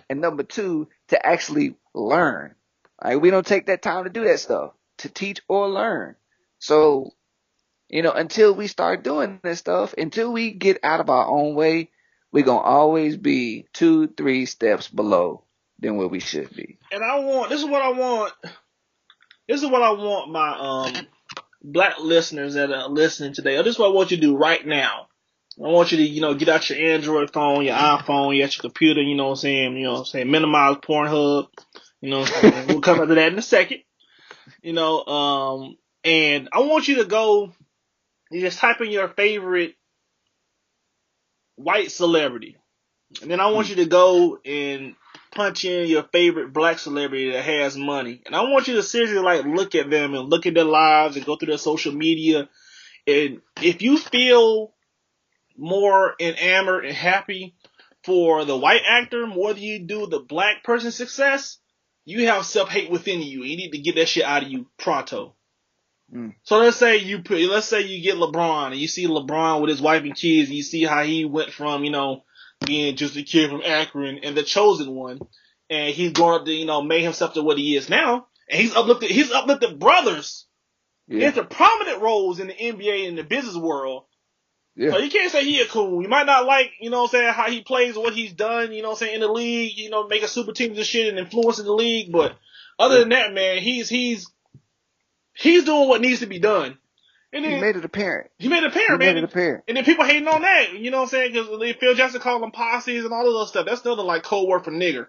and number two, to actually learn. Right? We don't take that time to do that stuff, to teach or learn. So, until we start doing this stuff, until we get out of our own way, we're going to always be 2-3 steps below than where we should be. And this is what I want my black listeners that are listening today. This is what I want you to do right now. I want you to, get out your Android phone, your iPhone, you got your computer, minimize Pornhub, we'll come back to that in a second, and I want you to go, you just type in your favorite white celebrity, and then I want you to go and punch in your favorite black celebrity that has money, and I want you to seriously look at them and look at their lives and go through their social media, and if you feel more enamored and happy for the white actor more than you do the black person's success, you have self-hate within you. You need to get that shit out of you pronto. So let's say you get LeBron and you see LeBron with his wife and kids and you see how he went from, being just a kid from Akron and the chosen one, and he's grown up to, made himself to what he is now, and he's uplifted brothers into prominent roles in the NBA and the business world. Yeah. So you can't say he a coon. You might not like, how he plays or what he's done, in the league, making super teams and shit and influencing the league. But other than that, man, he's doing what needs to be done. And then, he made it apparent. Man. And then people hating on that, because Phil Jackson called them posses and all of those stuff. That's another code word for nigger.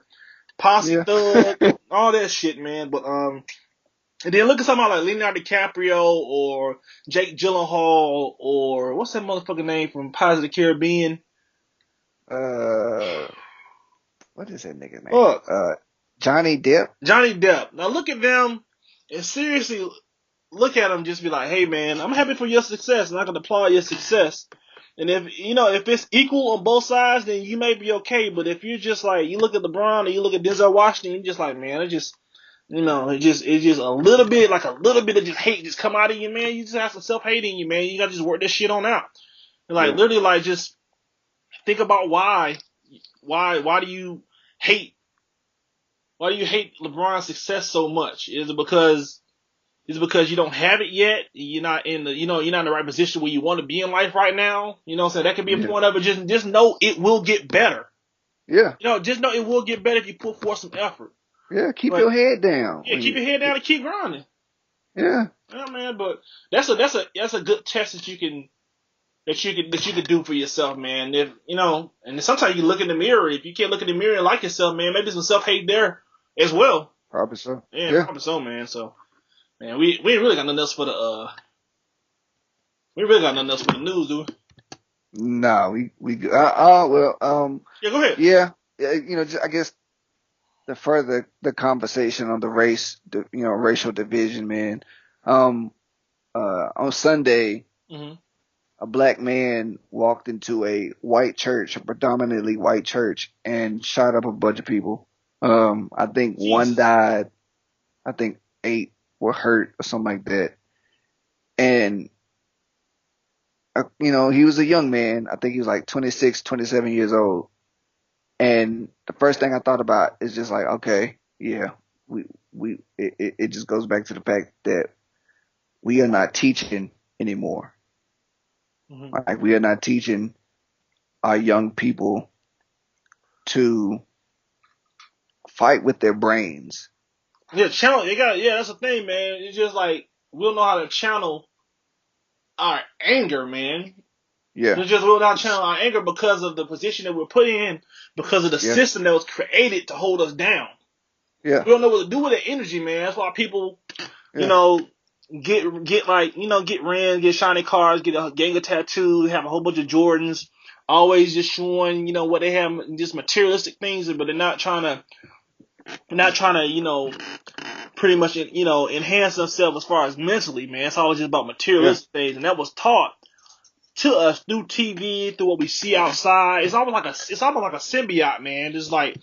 Posse, thug, all that shit, man. But, and then look at somebody like Leonardo DiCaprio or Jake Gyllenhaal or what's that motherfucking name from Pirates of the Caribbean? What is that nigga's name? Johnny Depp. Johnny Depp. Now look at them and seriously look at them. Just be like, hey man, I'm happy for your success and I can applaud your success. And if it's equal on both sides, then you may be okay. But if you're just you look at LeBron or you look at Denzel Washington, you're just like, man, it's just a little bit of just hate just come out of you, man. You just have some self-hate in you, man. You gotta just work this shit on out. And literally, just think about why do you hate LeBron's success so much? Is it because you don't have it yet? You're not in the right position where you want to be in life right now. That could be a point of it. Just know it will get better. Yeah. Just know it will get better if you put forth some effort. Yeah, keep your head down. Yeah, keep your head down and keep grinding. Yeah. Yeah, man, but that's a good test that you can do for yourself, man. If and sometimes you look in the mirror. If you can't look in the mirror and like yourself, man, maybe some self-hate there as well. Probably so. Yeah, probably so, man. So, man, we ain't really got nothing else for the news, do we? No, we well, yeah, go ahead. Yeah, I guess to further the conversation on the racial division, man. On Sunday, a black man walked into a predominantly white church, and shot up a bunch of people. I think one died. I think 8 were hurt or something like that. And, he was a young man. I think he was 26, 27 years old. And the first thing I thought about is just okay, yeah, it just goes back to the fact that we are not teaching anymore. We are not teaching our young people to fight with their brains, Yeah, channel. Yeah, that's the thing, man. It's just like we don't know how to channel our anger, man. Yeah. It's just we don't know how to channel our anger because of the position that we're put in, because of the system that was created to hold us down. Yeah. We don't know what to do with that energy, man. That's why people, get like, get ran, get shiny cars, get a gang of tattoos, have a whole bunch of Jordans, always just showing, what they have, just materialistic things, but they're not trying to, pretty much, enhance themselves as far as mentally, man. It's always just about materialistic things, and that was taught to us through TV, through what we see outside. It's almost like a symbiote, man. Just like,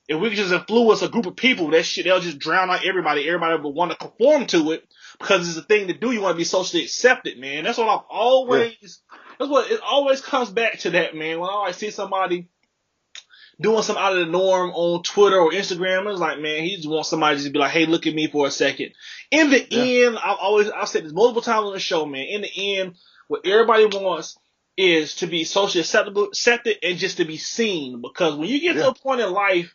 if we could just influence a group of people, that shit, they'll just drown out everybody. Everybody will want to conform to it because it's a thing to do. You want to be socially accepted, man. That's what that's what it always comes back to, that, man. When I always see somebody doing something out of the norm on Twitter or Instagram, it's like, man, he just wants somebody to just be like, hey, look at me for a second. In the end, I've said this multiple times on the show, man. In the end, what everybody wants is to be socially accepted and just to be seen. Because when you get to a point in life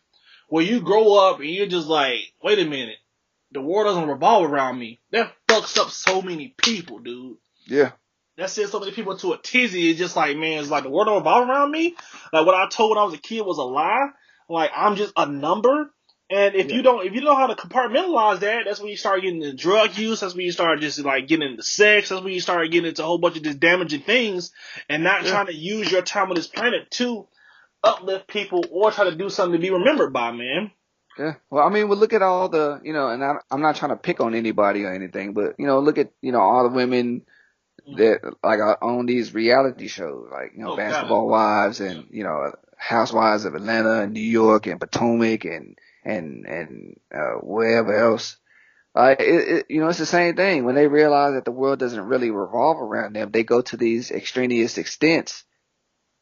where you grow up and you're just like, wait a minute, the world doesn't revolve around me. That fucks up so many people, dude. Yeah. That sends so many people to a tizzy. It's just like, man, it's like the world don't revolve around me. Like what I told when I was a kid was a lie. Like I'm just a number. And if you don't know how to compartmentalize that, that's when you start getting into drug use. That's when you start just like getting into sex. That's when you start getting into a whole bunch of just damaging things and not trying to use your time on this planet to uplift people or try to do something to be remembered by, man. Yeah. Well, I mean, look at all the, and I'm not trying to pick on anybody or anything, but, look at, all the women that like are on these reality shows, like, Basketball Wives and, Housewives of Atlanta and New York and Potomac and wherever else. It's the same thing. When they realize that the world doesn't really revolve around them, they go to these extraneous extents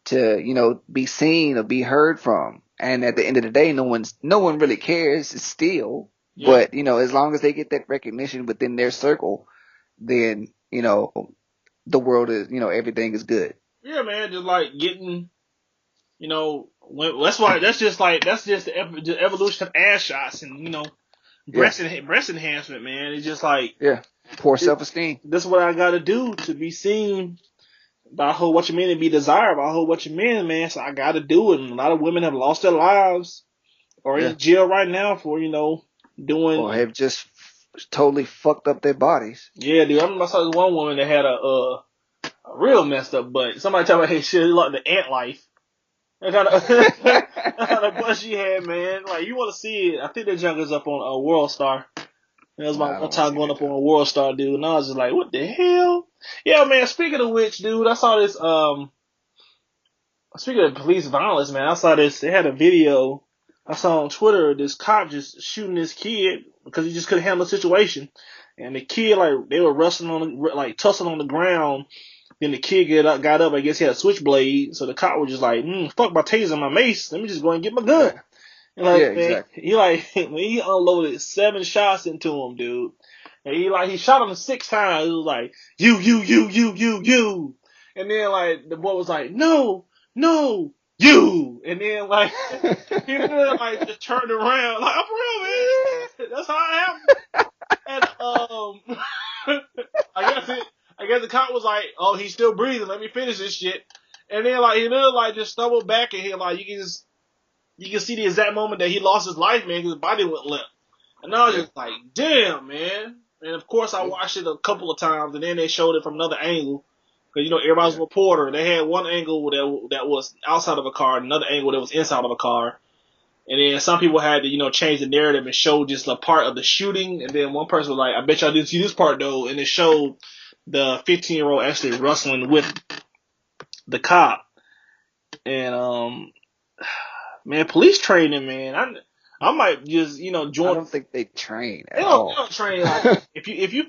to, be seen or be heard from. And at the end of the day, no one really cares still. Yeah. But, as long as they get that recognition within their circle, then, the world is, everything is good. Yeah, man. Just like getting, that's just the evolution of ass shots and, breast enhancement, man. It's just like, poor self-esteem. This is what I got to do to be seen by a whole bunch of men and be desired by a whole bunch of men, man. So I got to do it. And a lot of women have lost their lives or in jail right now for, doing. Or have just totally fucked up their bodies. Yeah, dude. I remember I saw this one woman that had a real messed up butt. Somebody tell me, hey, shit, like the ant life. That kind of butt she had, man. Like, you want to see it. I think that junk is up on World Star. That was my one time going up on a World Star, dude, and I was just like, what the hell? Yeah, man, speaking of which, dude, I saw this, speaking of police violence, man, I saw this, they had a video I saw on Twitter, this cop just shooting this kid because he just couldn't handle the situation. And the kid, like, they were tussling on the ground. Then the kid got up, I guess he had a switchblade, so the cop was just like, fuck my taser and my mace, let me just go and get my gun. Yeah. And like, exactly. He unloaded 7 shots into him, dude. And he shot him 6 times. It was like, you. And then like, the boy was like, no, you. And then like, he really like just turned around. Like, I'm real, man. That's how it happened. And, I guess the cop was like, oh, he's still breathing. Let me finish this shit. And then like, he really like just stumbled back and he like, you can see the exact moment that he lost his life, man, because his body went limp. And I was just like, damn, man. And of course, I watched it a couple of times, and then they showed it from another angle. Because, everybody's a reporter. They had one angle that was outside of a car, and another angle that was inside of a car. And then some people had to, change the narrative and show just a part of the shooting. And then one person was like, I bet y'all didn't see this part, though. And it showed the 15-year-old actually wrestling with the cop. And, man, police training, man. I might just, join. I don't think they train at all. They don't train. Like, if you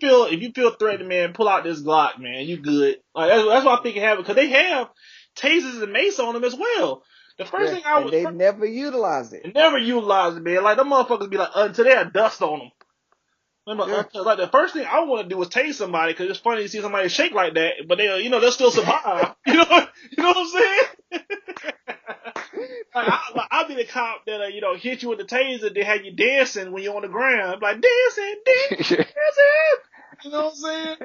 feel threatened, man, pull out this Glock, man. You good. Like that's what I think it happened because they have tasers and mace on them as well. The first thing they never utilize it. Never utilize it, man. Like them motherfuckers be like until they have dust on them. Like the first thing I want to do is tase somebody because it's funny to see somebody shake like that, but they'll still survive. You know what I'm saying? I'll be the cop that hit you with the taser. They have you dancing when you're on the ground, like dancing. You know what I'm saying?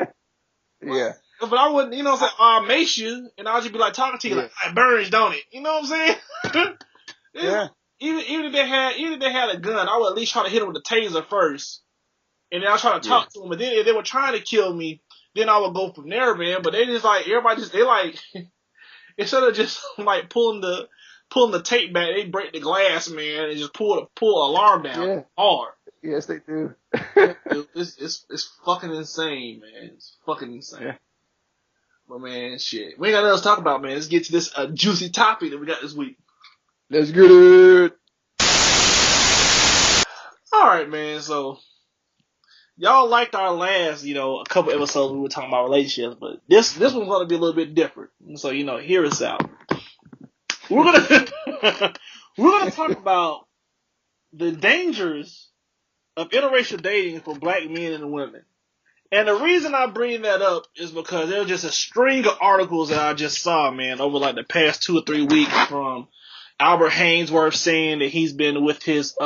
Yeah. But I wouldn't, you know what I'm saying? I'll mace you, and I'll just be like talking to you like, it burns, don't it? You know what I'm saying? Yeah. Even if they had a gun, I would at least try to hit them with the taser first, and then I'll try to talk to them. But then if they were trying to kill me, then I would go from there, man. But they just like they like instead of just like pulling the tape back, they break the glass, man, and just pull alarm down hard. Yes, they do. It's fucking insane, man. It's fucking insane. Yeah. But man, shit, we ain't got nothing else to talk about, man. Let's get to this juicy topic that we got this week. Let's get it. All right, man. So y'all liked our last, a couple episodes we were talking about relationships, but this one's gonna be a little bit different. So hear us out. We're gonna talk about the dangers of interracial dating for black men and women. And the reason I bring that up is because there was just a string of articles that I just saw, man, over like the past 2 or 3 weeks from Albert Hainsworth saying that he's been with his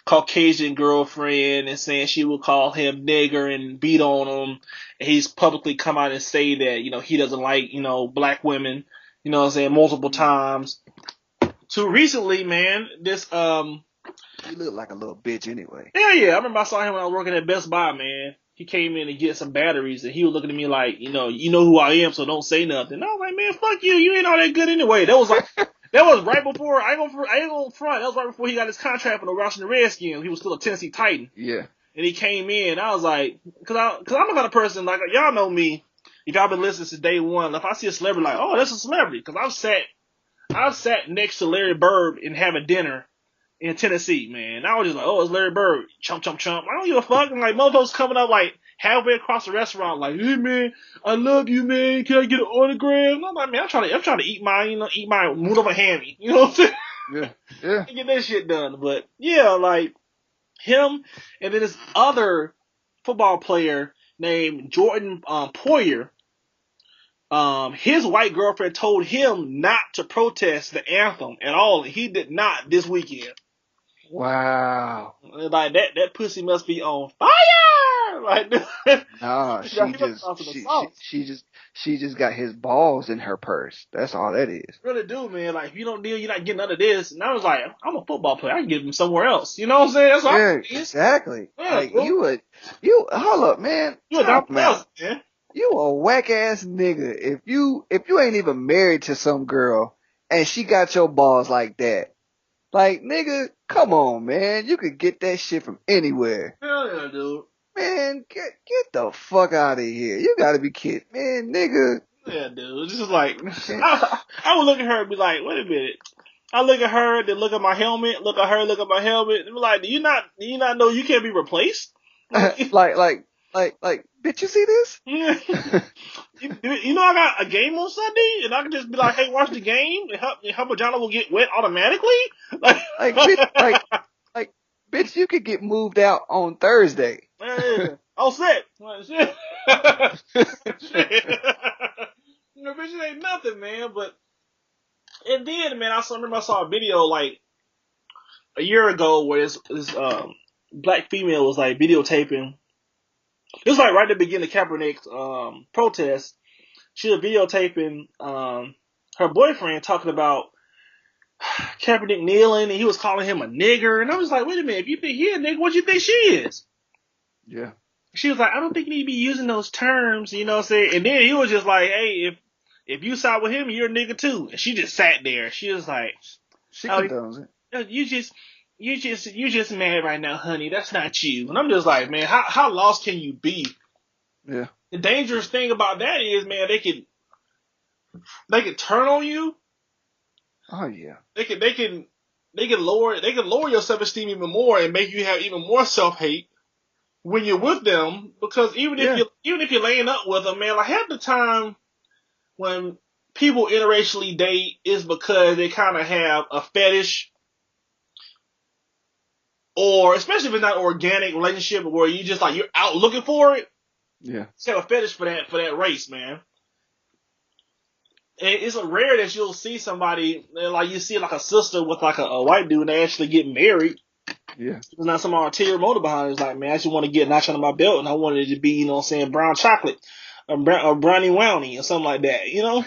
Caucasian girlfriend and saying she will call him nigger and beat on him. And he's publicly come out and say that, he doesn't like, black women, you know what I'm saying, multiple times. To recently, man, this You look like a little bitch anyway. Yeah. I remember I saw him when I was working at Best Buy, man. He came in to get some batteries, and he was looking at me like, you know who I am, so don't say nothing. I was like, man, fuck you. You ain't all that good anyway. That was right before, I ain't gonna front. That was right before he got his contract for the Washington Redskins. He was still a Tennessee Titan. Yeah. And he came in, I was like, cause I'm the kind of person, like, y'all know me. If y'all been listening since day one, if I see a celebrity, like, oh, that's a celebrity. Cause I've sat next to Larry Bird and having dinner in Tennessee, man. I was just like, oh, it's Larry Bird. Chump, chump, chump. I don't give a fuck. And like, motherfuckers coming up like halfway across the restaurant, like, hey, man, I love you, man. Can I get an autograph? And I'm like, man, I'm trying to eat my moon over hammy. You know what I'm saying? Yeah. Get that shit done. But yeah, like him and then this other football player named Jordan Poyer. His white girlfriend told him not to protest the anthem at all. And he did not this weekend. Wow. Like that pussy must be on fire. Like, nah, she just got his balls in her purse. That's all that is. Really do, man. Like, if you don't deal, you're not getting none of this. And I was like, I'm a football player. I can get him somewhere else. You know what I'm saying? That's all. Exactly. Yeah, like bro. you hold up, man. You a dumb man. You a whack ass nigga. If you ain't even married to some girl and she got your balls like that. Like, nigga, come on, man. You could get that shit from anywhere. Hell yeah, dude. Man, get the fuck out of here. You gotta be kidding. Man, nigga. Yeah, dude. It's just like, I would look at her and be like, wait a minute. I look at her, then look at my helmet, look at her, look at my helmet, and be like, do you not know you can't be replaced? like, bitch, you see this? You know I got a game on Sunday, and I can just be like, hey, watch the game, and her vagina will get wet automatically? Bitch, you could get moved out on Thursday. Yeah. All set. Shit. No, bitch, it ain't nothing, man, but and then, man, I remember I saw a video, like, a year ago where this black female was, like, videotaping. It was, like, right at the beginning of Kaepernick's protest. She was videotaping her boyfriend talking about Kaepernick kneeling, and he was calling him a nigger. And I was like, wait a minute, if you think he a nigger, what you think she is? Yeah. She was like, I don't think you need to be using those terms, you know what I'm saying? And then he was just like, hey, if you side with him, you're a nigga too. And she just sat there. She was like, she condones it. You just mad right now, honey. That's not you. And I'm just like, man, how lost can you be? Yeah. The dangerous thing about that is, man, they can turn on you. Oh yeah. They can lower your self-esteem even more and make you have even more self-hate when you're with them, because even if you're laying up with them, man, like half the time when people interracially date is because they kind of have a fetish, or especially if it's not an organic relationship where you just like you're out looking for it. Yeah. Just have a fetish for that race, man. it's rare that you'll see somebody, like you see like a sister with like a white dude and they actually get married. Yeah. There's not some ulterior motive behind it. It's like, man, I just want to get a notch under my belt and I wanted it to be, you know what I'm saying, brown chocolate or brownie wowney or something like that, you know?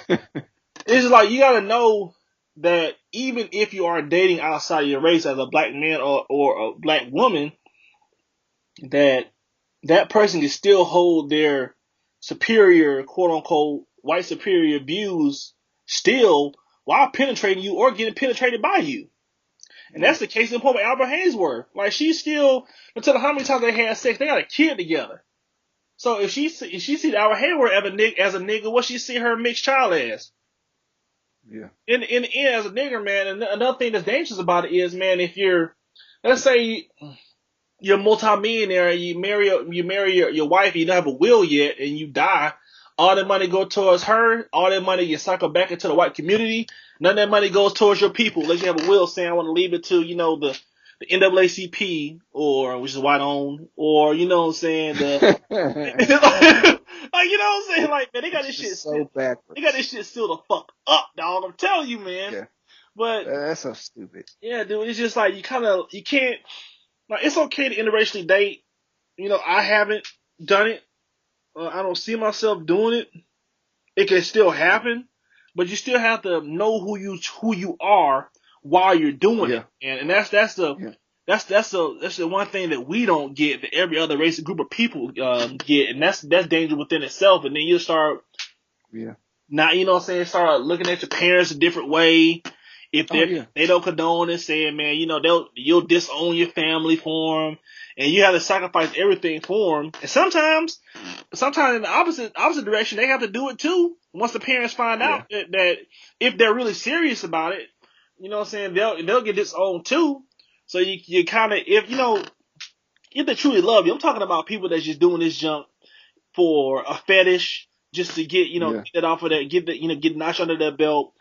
It's just like, you gotta know that even if you are dating outside of your race as a black man or a black woman, that person can still hold their superior, quote unquote, white superior views still while penetrating you or getting penetrated by you. And that's the case in point with Albert Hainsworth. Like, she's still, no matter how many times they had sex, they got a kid together. So if she see Albert Hainsworth as a nigga, what she see her mixed child as? Yeah. In the end, as a nigger, man, and another thing that's dangerous about it is, man, if you're, let's say you're a multi-millionaire, you marry your wife, you don't have a will yet, and you die, all that money go towards her, all that money gets cycled back into the white community, none of that money goes towards your people, unless you have a will saying, I want to leave it to, you know, the NAACP, or, which is white owned, or, you know what I'm saying, the, like, you know what I'm saying, like, man, they got this shit so backwards. They got this shit still the fuck up, dog, I'm telling you, man. Yeah. But, that's so stupid. Yeah, dude, it's just like, you can't, like, it's okay to interracially date. You know, I haven't done it. I don't see myself doing it. It can still happen, but you still have to know who you are while you're doing it. And that's the one thing that we don't get that every other race group of people get, and that's danger within itself. And then you start, not, you know what I'm saying, start looking at your parents a different way. If they don't condone it, saying, man, you know, you'll disown your family for them, and you have to sacrifice everything for them. And sometimes in the opposite direction, they have to do it too. Once the parents find out that if they're really serious about it, you know what I'm saying, they'll get disowned too. So you kind of, if they truly love you, I'm talking about people that's just doing this junk for a fetish, just to get, get that off of that, get a notch under their belt.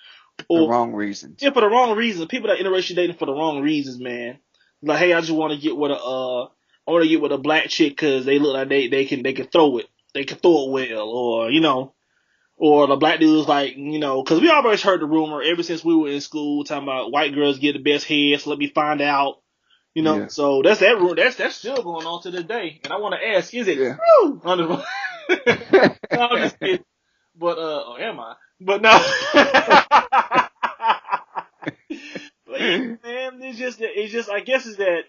Or, the wrong reasons. Yeah, for the wrong reasons. People that interracial dating for the wrong reasons, man. Like, hey, I just want to get with a black chick because they look like they can throw it. They can throw it well, or the black dude's like, because we always heard the rumor ever since we were in school talking about white girls get the best head, so let me find out. So that's that rumor. That's still going on to this day. And I want to ask, is it true? No, I'm just kidding. But or am I? But no. But yeah, man, it's just I guess it's that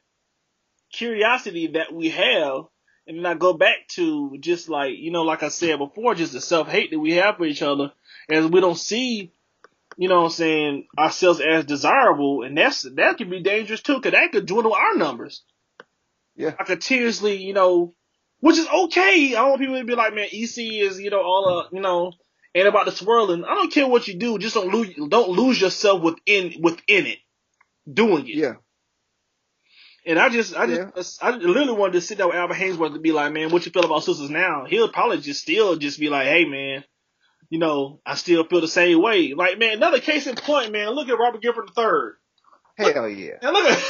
curiosity that we have, and then I go back to just like, like I said before, just the self-hate that we have for each other, as we don't see, ourselves as desirable, and that can be dangerous too, because that could dwindle our numbers. Yeah. I continuously, which is okay. I don't want people to be like, man, EC is, all ain't about the swirling. I don't care what you do, just don't lose yourself within it, doing it. Yeah. And I literally wanted to sit down with Albert Hainsworth to be like, man, what you feel about sisters now? He'll probably just be like, hey, man, I still feel the same way. Like, man, another case in point, man, look at Robert Gifford III. Hell yeah. And look at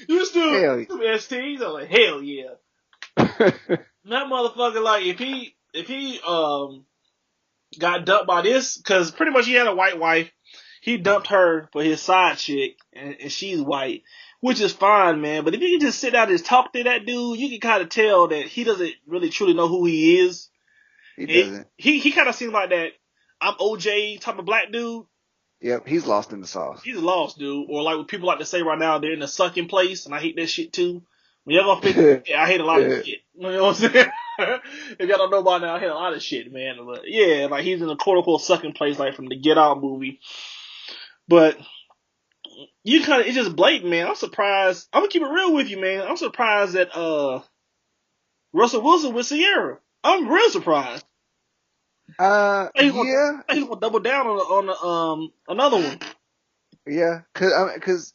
you still STs. I'm like, hell yeah. That motherfucker, like, if he got dumped by this, because pretty much he had a white wife, he dumped her for his side chick, and she's white, which is fine, man. But if you can just sit down and talk to that dude, you can kind of tell that he doesn't really truly know who he is. He doesn't. He kind of seems like that I'm OJ type of black dude. Yep, he's lost in the sauce. He's lost, dude. Or like what people like to say right now, they're in the sucking place, and I hate that shit too. When y'all gonna fix I hate a lot of shit. You know what I'm saying? If y'all don't know by now, I hate a lot of shit, man. But yeah, like he's in a quote unquote sucking place, like from the Get Out movie. But it's just blatant, man. I'm surprised. I'm gonna keep it real with you, man. I'm surprised that Russell Wilson with Sierra. I'm real surprised. He's gonna double down on another one. Yeah, cause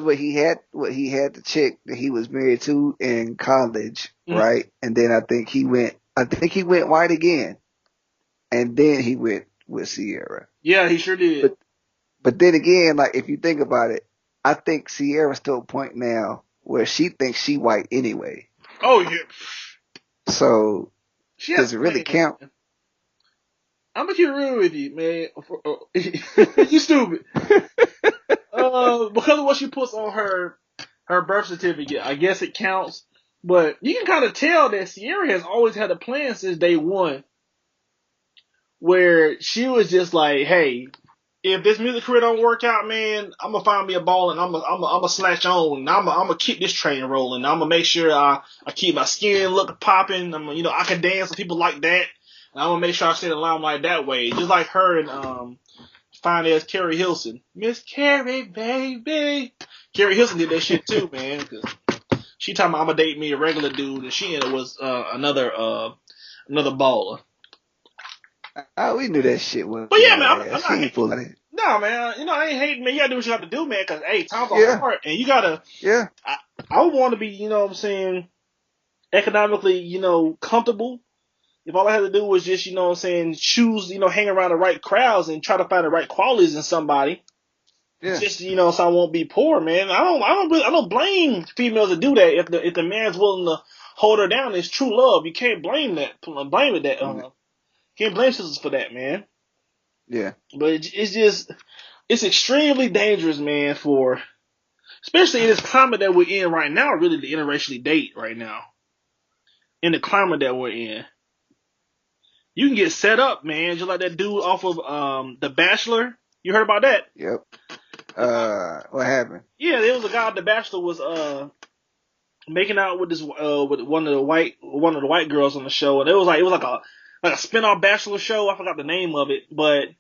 what he had the chick that he was married to in college, right? And then I think he went white again, and then he went with Sierra. Yeah, he sure did. But then again, like if you think about it, I think Sierra's to a point now where she thinks she white anyway. Oh yeah. So does it really count? I'm gonna keep it real with you, man. You stupid. Because of what she puts on her birth certificate, I guess it counts. But you can kind of tell that Sierra has always had a plan since day one, where she was just like, "Hey, if this music career don't work out, man, I'm gonna find me a ball and I'm gonna slash on. And I'm gonna keep this train rolling. I'm gonna make sure I keep my skin look popping. I can dance with people like that. And I'm gonna make sure I stay in the limelight that way. Just like her and fine as Carrie Hilson, Miss Carrie, baby. Carrie Hilson did that shit too, man. Cause she talking about I'm gonna date me a regular dude, and she was another baller. We knew that shit was. But yeah, man, I'm she ain't full of it. No, man, I ain't hating, man. You gotta do what you have to do, man, because, hey, times are hard, and you gotta, I would want to be, economically, comfortable. If all I had to do was just, choose, hang around the right crowds and try to find the right qualities in somebody. Yeah. Just, so I won't be poor, man. I don't blame females to do that if the man's willing to hold her down. It's true love. You can't blame that. Can't blame sisters for that, man. Yeah. But it's extremely dangerous, man, especially in this climate that we're in right now, really, to interracially date right now. In the climate that we're in. You can get set up, man, just like that dude off of The Bachelor. You heard about that? Yep. What happened? Yeah, there was a guy on The Bachelor was making out with this with one of the white girls on the show, and it was like a spin-off Bachelor show. I forgot the name of it, but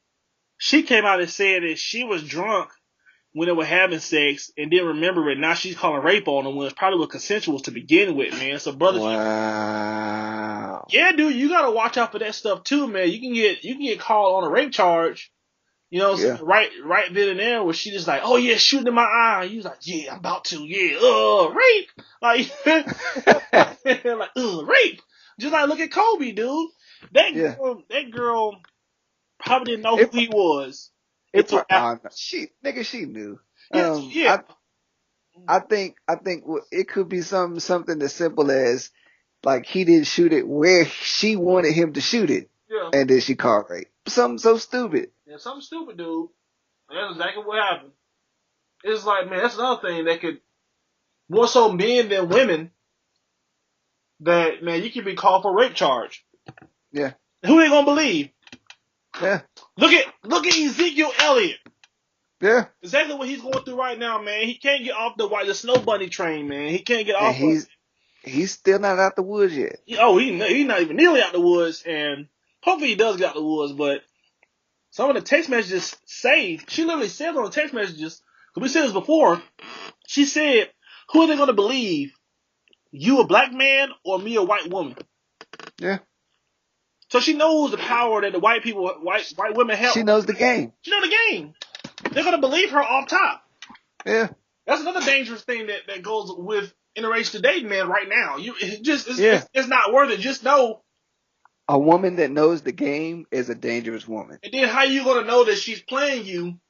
she came out and said that she was drunk when they were having sex and didn't remember it. Now she's calling rape on them when it probably was consensual to begin with, man. So brothers, wow. Yeah, dude, you gotta watch out for that stuff too, man. You can get called on a rape charge. Right then and there, where she just like, oh yeah, shooting in my eye. You was like, yeah, I'm about to, yeah, rape, rape. Just like look at Kobe, dude. That girl probably didn't know who he was. She knew. Yeah. I think it could be something as simple as like he didn't shoot it where she wanted him to shoot it, and then she called rape. Something so stupid. Yeah, something stupid, dude. That's exactly what happened. It's like, man, that's another thing that could more so men than women. That man, you could be called for a rape charge. Yeah. Who they gonna believe? Yeah. Look at Ezekiel Elliott. Yeah. Exactly what he's going through right now, man. He can't get off the snow bunny train, man. He can't get off. He's still not out the woods yet. He's not even nearly out the woods, and hopefully he does get out the woods. But some of the text messages say, she literally said on the text messages, because we said this before, she said, "Who are they going to believe? You a black man or me a white woman?" Yeah. So she knows the power that the white women have. She knows the game. She knows the game. They're going to believe her off top. Yeah. That's another dangerous thing that goes with interracial dating, man, right now. It's not worth it. Just know. A woman that knows the game is a dangerous woman. And then how you going to know that she's playing you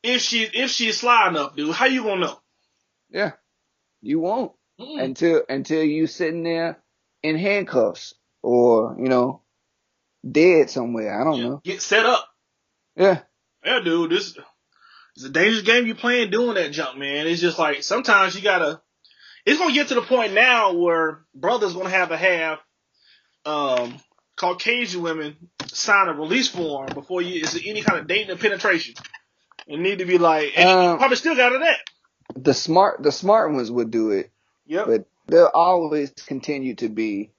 if she's sly enough, dude? How you going to know? Yeah. You won't. Until you sitting there in handcuffs or, dead somewhere. I don't know. Get set up. Yeah. Yeah, dude. This is a dangerous game you're playing doing that jump, man. It's just like sometimes you gotta. It's gonna get to the point now where brothers gonna have to have Caucasian women sign a release form before it's any kind of dating or penetration. It need to be like, and you probably still got it at. The smart ones would do it. Yep. But there'll always continue to be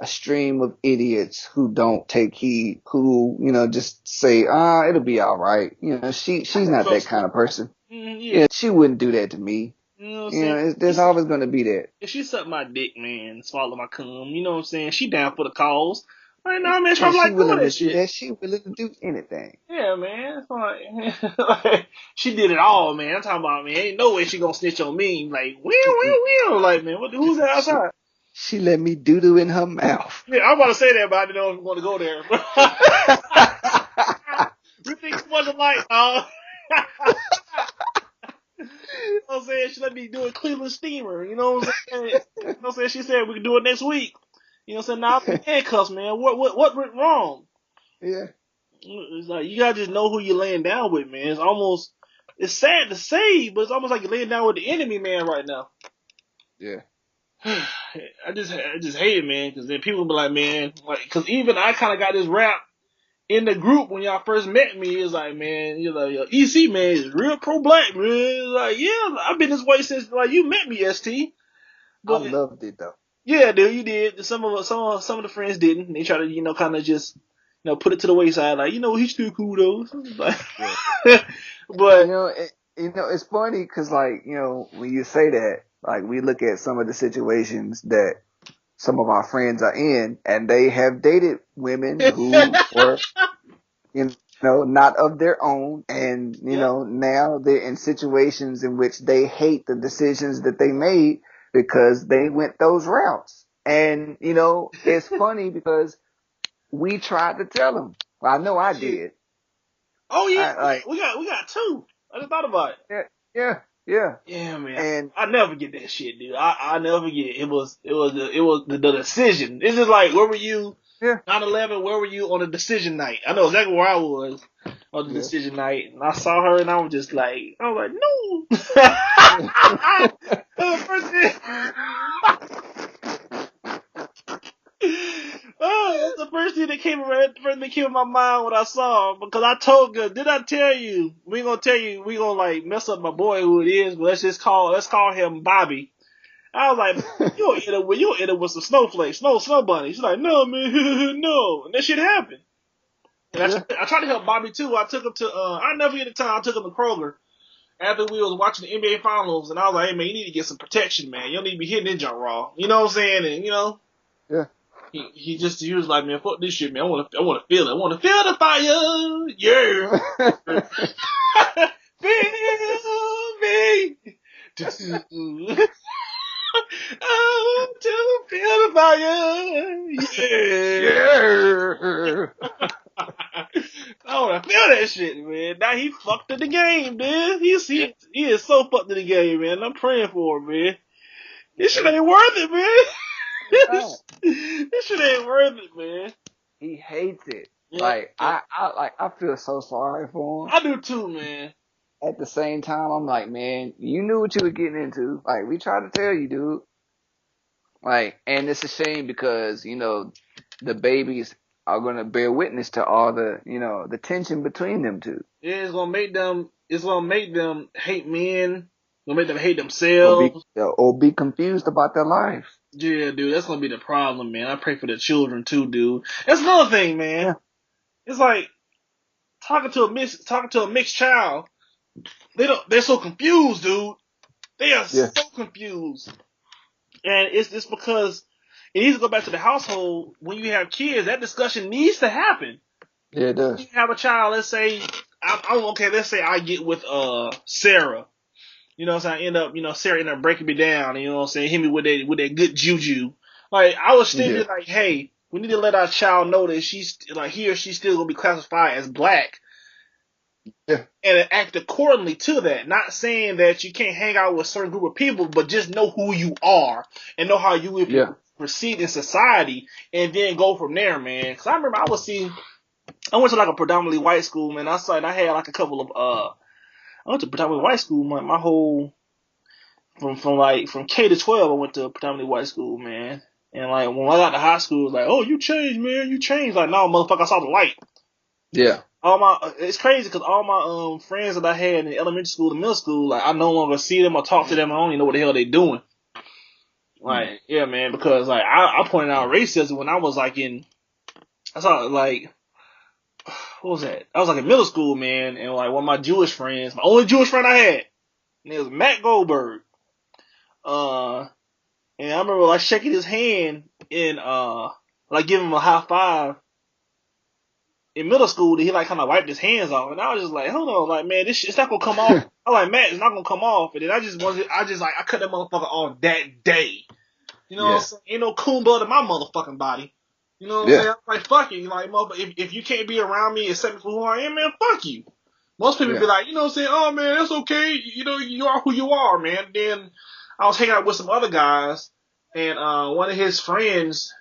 a stream of idiots who don't take heed, who, just say, it'll be all right. She's not that kind of person. Yeah, she wouldn't do that to me. There's always going to be that. If she sucked my dick, man, swallow my cum, you know what I'm saying? She down for the cause. Right now, man, I'm like doing that shit. She willing to do anything. Yeah, man. It's like, she did it all, man. I'm talking about, man, ain't no way she gonna snitch on me. Like, like, man, who's that outside? She let me doo-doo in her mouth. Yeah, I'm about to say that, but I didn't know if I want to go there. You think it wasn't like, you know what I'm saying? She let me do a Cleveland steamer. You know what I'm saying? You know what I'm saying? She said we can do it next week. You know what I'm saying? Now I'm in handcuffs, man. What went wrong? Yeah. It's like you gotta just know who you're laying down with, man. It's sad to say, but it's almost like you're laying down with the enemy, man, right now. Yeah. I just hate it, man, because then people be like, man, like, because even I kind of got this rap in the group when y'all first met me. It's like, man, you're like, EC, man, is real pro-black, man. It's like, yeah, I've been this way since, like, you met me, ST. I But, loved it though. yeah, dude, you did. Some of the friends didn't. They try to, kind of just, put it to the wayside, like, he's still cool, though. Like, Yeah. You but, know, it's funny because, like, when you say that, like, we look at some of the situations that some of our friends are in, and they have dated women who were, not of their own, and, yeah. now they're in situations in which they hate the decisions that they made because they went those routes. And, it's funny because we tried to tell them. Well, I know I did. Oh yeah, I like, we got two. I just thought about it. yeah. Yeah, man. And I never get that shit, dude. I never get it. It was the decision. It's just like, where were you yeah, 9/11? Where were you on the decision night? I know exactly where I was on the yeah. decision night, and I saw her, and I was just like, no. First thing, oh, that's the first thing that came around. The first thing that came in my mind when I saw her, because I told her, did I tell you? We gonna tell you. We gonna like mess up my boy who it is, but let's call him Bobby. I was like, you'll end up with some snowflakes, snow bunnies. She's like, no, man, no. And that shit happened. And Yeah. I tried to help Bobby too. I took him to, I never get the time. I took him to Kroger after we was watching the NBA Finals, and I was like, hey, man, you need to get some protection, man. You don't need to be hitting that junk raw. You know what I'm saying? And, Yeah. he was like, man, fuck this shit, man. I want to feel it. I want to feel the fire. Yeah. Feel me. Oh, to feel the fire. I want to feel that shit, man. Now he fucked in the game, man. He is so fucked in the game, man. I'm praying for him, man. This shit ain't worth it, man. This shit ain't worth it, man. He hates it. Yeah, I feel so sorry for him. I do too, man. At the same time, I'm like, man, you knew what you were getting into. Like, we tried to tell you, dude. Like, and it's a shame because, the babies are going to bear witness to all the, the tension between them two. Yeah, it's gonna make them hate men. It's gonna make them hate themselves. Or be confused about their lives. Yeah, dude, that's gonna be the problem, man. I pray for the children too, dude. That's another thing, man. Yeah. It's like talking to a mixed child. They're so confused, dude. They are so confused. And it's just because it needs to go back to the household. When you have kids, that discussion needs to happen. Yeah, it does. You have a child, let's say, let's say I get with Sarah. You know what I'm saying? Sarah ended up breaking me down, you know what I'm saying? Hit me with that good juju. Like, I would still be like, hey, we need to let our child know that she's, like, he or she's still gonna be classified as black. Yeah. And act accordingly to that. Not saying that you can't hang out with a certain group of people, but just know who you are and know how you would proceed in society and then go from there, man. Cause I remember I went to like a predominantly white school, man. I had like a couple of, I went to predominantly white school, my whole, from K to 12, I went to a predominantly white school, man. And like, when I got to high school, it was like, oh, you changed, man, you changed. Like, no, motherfucker, I saw the light. Yeah. It's crazy because all my friends that I had in elementary school and middle school, like, I no longer see them or talk to them. I don't even know what the hell they doing. Like, yeah, man, because like I pointed out racism when I was like I saw like, what was that? I was like in middle school, man, and like one of my Jewish friends, my only Jewish friend I had, and it was Matt Goldberg. And I remember like shaking his hand and like giving him a high five. In middle school, he like kind of wiped his hands off, and I was just like, hold on, like, man, this shit's not gonna come off. I'm like, Matt, it's not gonna come off. And then I cut that motherfucker off that day. You know what I'm saying? Ain't no coon blood in my motherfucking body. You know what I'm saying? I'm like, fuck it. Like, if you can't be around me, accept me for who I am, man, fuck you. Most people be like, you know what I'm saying? Oh man, that's okay. You are who you are, man. Then I was hanging out with some other guys, and one of his friends,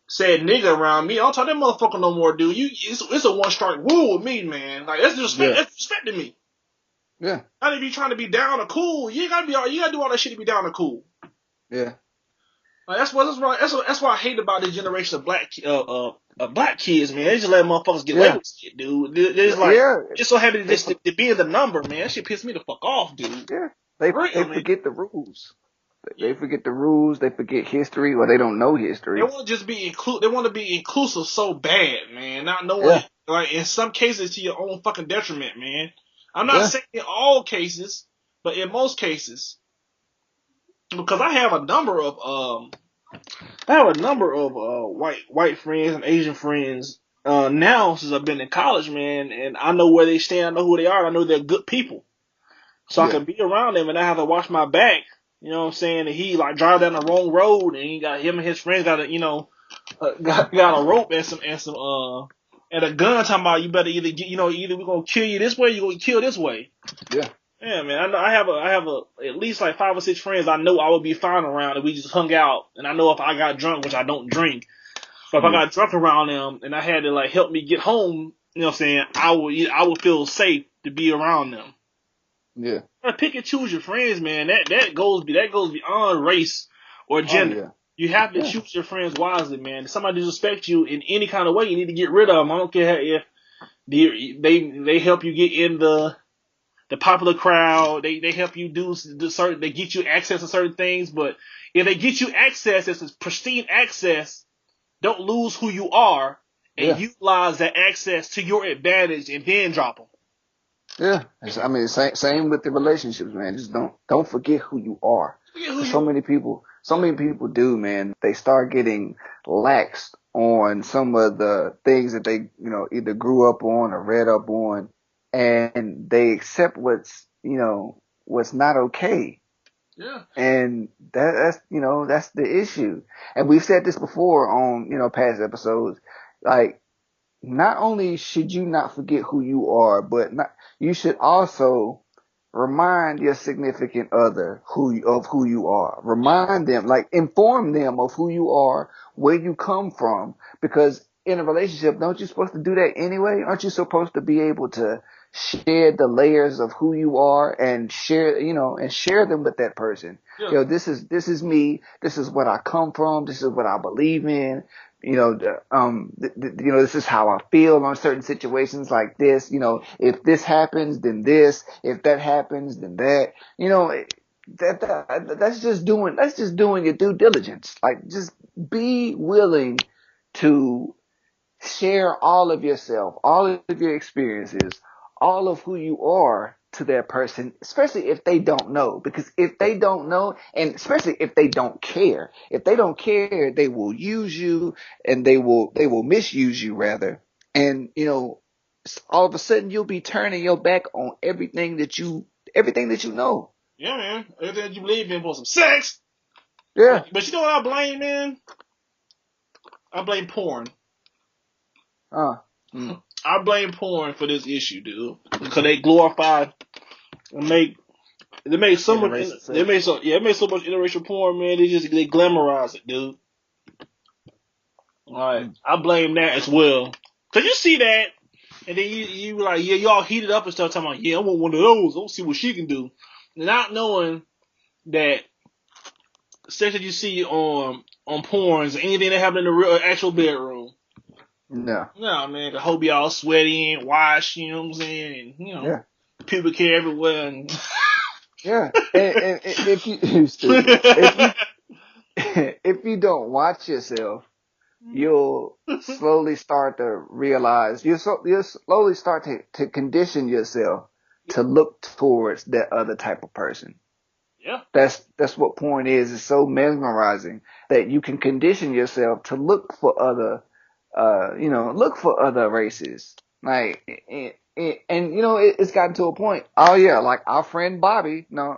said nigga around me, I don't talk to that motherfucker no more, dude. It's a one strike rule with me, man. Like that's disrespect. Yeah. That's disrespecting me. Yeah. Not if you trying to be down or cool. You gotta do all that shit to be down or cool. Yeah. Like that's why I hate about this generation of black kids, man. They just let motherfuckers get away with shit, dude. They're just like just so happy to be in the number, man. That shit pisses me the fuck off, dude. Yeah. They forget the rules. They forget the rules. They forget history, or they don't know history. They want to just be They want to be inclusive so bad, man. Not knowing, like in some cases, to your own fucking detriment, man. I'm not saying in all cases, but in most cases, because I have a number of white friends and Asian friends now since I've been in college, man, and I know where they stand, I know who they are, I know they're good people, so I can be around them and I have to watch my back. You know what I'm saying? And he like drive down the wrong road, and he got him and his friends got a rope and and a gun talking about you better either we're gonna kill you this way, or you're gonna kill this way. Yeah. Yeah, man. I know I have at least like 5 or 6 friends I know I would be fine around if we just hung out. And I know if I got drunk, which I don't drink, but if I got drunk around them and I had to like help me get home, you know what I'm saying, I would feel safe to be around them. Yeah. Pick and choose your friends, man. That goes beyond race or gender. Oh, yeah. You have to choose your friends wisely, man. If somebody disrespects you in any kind of way, you need to get rid of them. I don't care if they help you get in the popular crowd. They help you do certain. They get you access to certain things, but if they get you access, it's pristine access. Don't lose who you are and utilize that access to your advantage, and then drop them. Yeah, I mean, same with the relationships, man. Just don't forget who you are. So many people do, man. They start getting laxed on some of the things that they, either grew up on or read up on, and they accept what's not okay. Yeah. And that's the issue. And we've said this before on, past episodes. Like, not only should you not forget who you are, but you should also remind your significant other of who you are. Remind them, like inform them of who you are, where you come from. Because in a relationship, don't you supposed to do that anyway? Aren't you supposed to be able to share the layers of who you are and share them with that person? Yeah. This is me. This is what I come from. This is what I believe in. This is how I feel on certain situations like this. If this happens, then this. If that happens, then that. That's just doing your due diligence. Like, just be willing to share all of yourself, all of your experiences, all of who you are to that person, especially if they don't know. Because if they don't know, and especially if they don't care, they will use you, and they will misuse you rather. And all of a sudden you'll be turning your back on everything that you know. Yeah, man. Everything that you believe in for some sex. Yeah. But you know what I blame, man? I blame porn. I blame porn for this issue, dude. Because they glorify and make so much interracial porn, man. They glamorize it, dude. Alright, I blame that as well. Cause you see that, and then you like, you all heated up and start talking about, I want one of those. I want to see what she can do. Not knowing that sex that you see on porns, anything that happen in the real actual bedroom. No, man. The hoe be all sweaty and washed, you know what I'm saying? And, pubic hair everywhere. And and if you don't watch yourself, you'll slowly start to realize, you'll slowly start to condition yourself to look towards that other type of person. Yeah. That's what porn is. It's so mesmerizing that you can condition yourself to look for other races. Like, it's gotten to a point. Oh yeah, like our friend Bobby. No,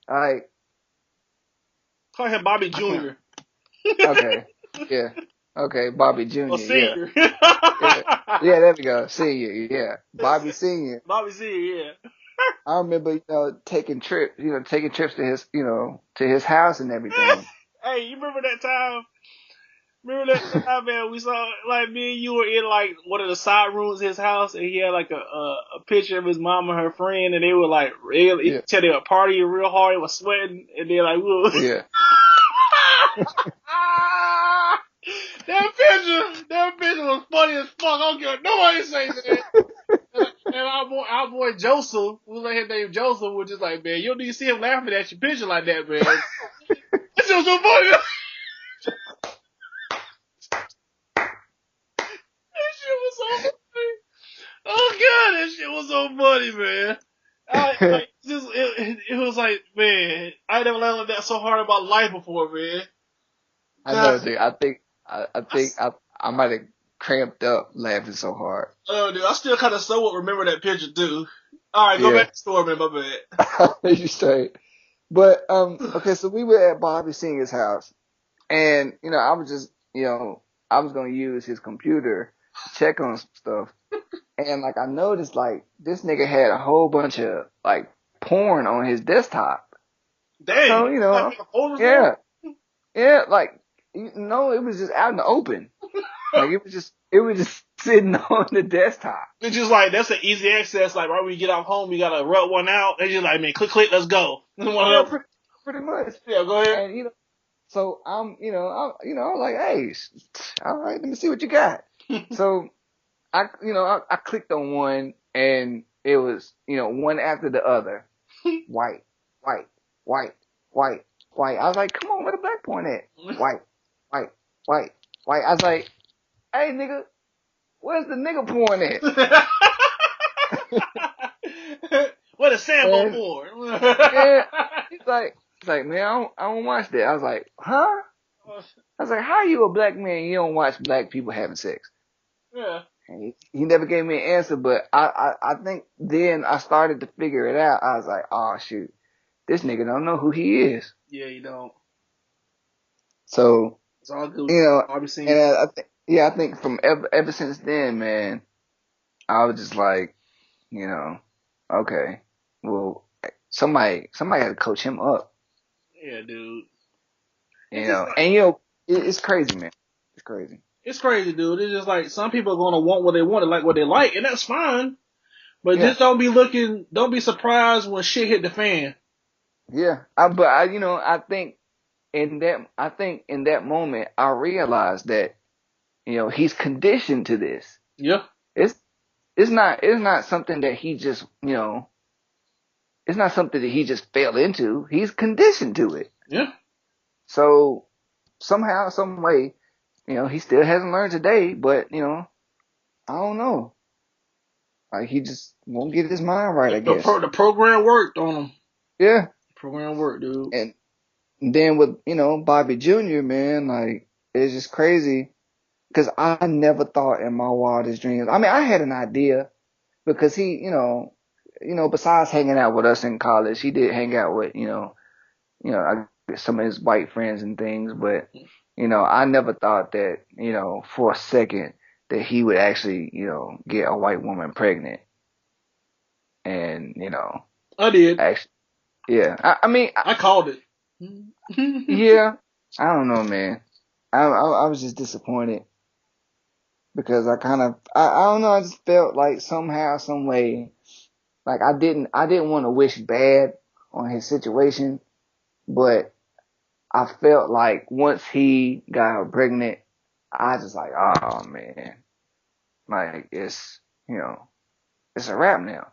like, call him Bobby Jr. Okay, yeah, okay, Bobby Jr. Or Senior. Yeah, there we go, Senior. Yeah, Bobby Senior. Bobby Senior. Yeah. I remember, taking trips to his, to his house and everything. Hey, you remember that time? Remember that time, man? We saw, like, me and you were in, like, one of the side rooms of his house, and he had, like, a picture of his mom and her friend, and they were, like, really, Yeah. they were partying real hard, they were sweating, and then, like, we were... Yeah. That picture was funny as fuck. I don't care what nobody say that. And our boy Joseph, who's like his name Joseph, was just like, man, you don't need to see him laughing at your picture like that, man. That shit was so funny. That shit was so funny. Oh god, that shit was so funny, man. It was like, man, I never laughed that so hard about life before, man. I know, dude. I think I might have cramped up laughing so hard. Oh, dude, I still kind of somewhat remember that picture too. All right, go back to the story, man. My bad. You straight. But okay, so we were at Bobby Senior's house, and I was just I was gonna use his computer to check on some stuff, and like I noticed like this nigga had a whole bunch of like porn on his desktop. Dang. So yeah, like it was just out in the open. Like it was just sitting on the desktop. It's just like that's an easy access. Like right when you get off home, you gotta rub one out. They just like, man, click, let's go. Yeah, pretty much. Yeah, go ahead. And so I'm like, hey, all right, let me see what you got. So I clicked on one, and it was one after the other, white. I was like, come on, where the black porn at? White. I was like, hey, nigga, where's the nigga porn at? What a sample for? Yeah, he's like, man, I don't watch that. I was like, huh? I was like, how are you a black man? You don't watch black people having sex? Yeah. And he never gave me an answer, but I think then I started to figure it out. I was like, oh shoot, this nigga don't know who he is. Yeah, you don't. So it's all good. And I think from ever since then, man, I was just like, okay, well, somebody had to coach him up. Yeah, dude. It's crazy, man. It's crazy. It's crazy, dude. It's just like some people are gonna want what they want and like what they like, and that's fine. But just don't be surprised when shit hit the fan. Yeah, I think in that moment I realized that he's conditioned to this. Yeah. It's not something that he just it's not something that he just fell into. He's conditioned to it. Yeah. So somehow, some way, he still hasn't learned today, but I don't know. Like he just won't get his mind right, I guess. The program worked on him. Yeah. The program worked, dude. And then with, Bobby Jr., man, like, it's just crazy. Cause I never thought in my wildest dreams. I mean, I had an idea because he, besides hanging out with us in college, he did hang out with, some of his white friends and things, but, I never thought that, for a second that he would actually, get a white woman pregnant. And, I did. Actually, yeah. I mean, I called it. Yeah. I don't know, man. I was just disappointed because I don't know. I just felt like somehow, some way, like I didn't want to wish bad on his situation, but I felt like once he got her pregnant, I just like, oh man, like it's a wrap now.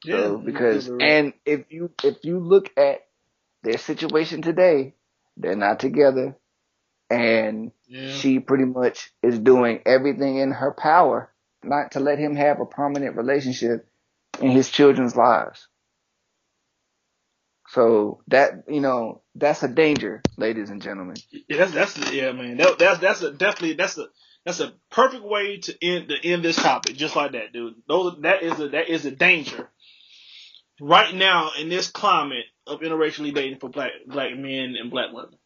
Yeah. So, because and if you look at their situation today, they're not together, and she pretty much is doing everything in her power not to let him have a permanent relationship in his children's lives. So that that's a danger, ladies and gentlemen. Yeah, man. That's a perfect way to end this topic, just like that, dude. That is a danger right now in this climate of interracially dating for black men and black women.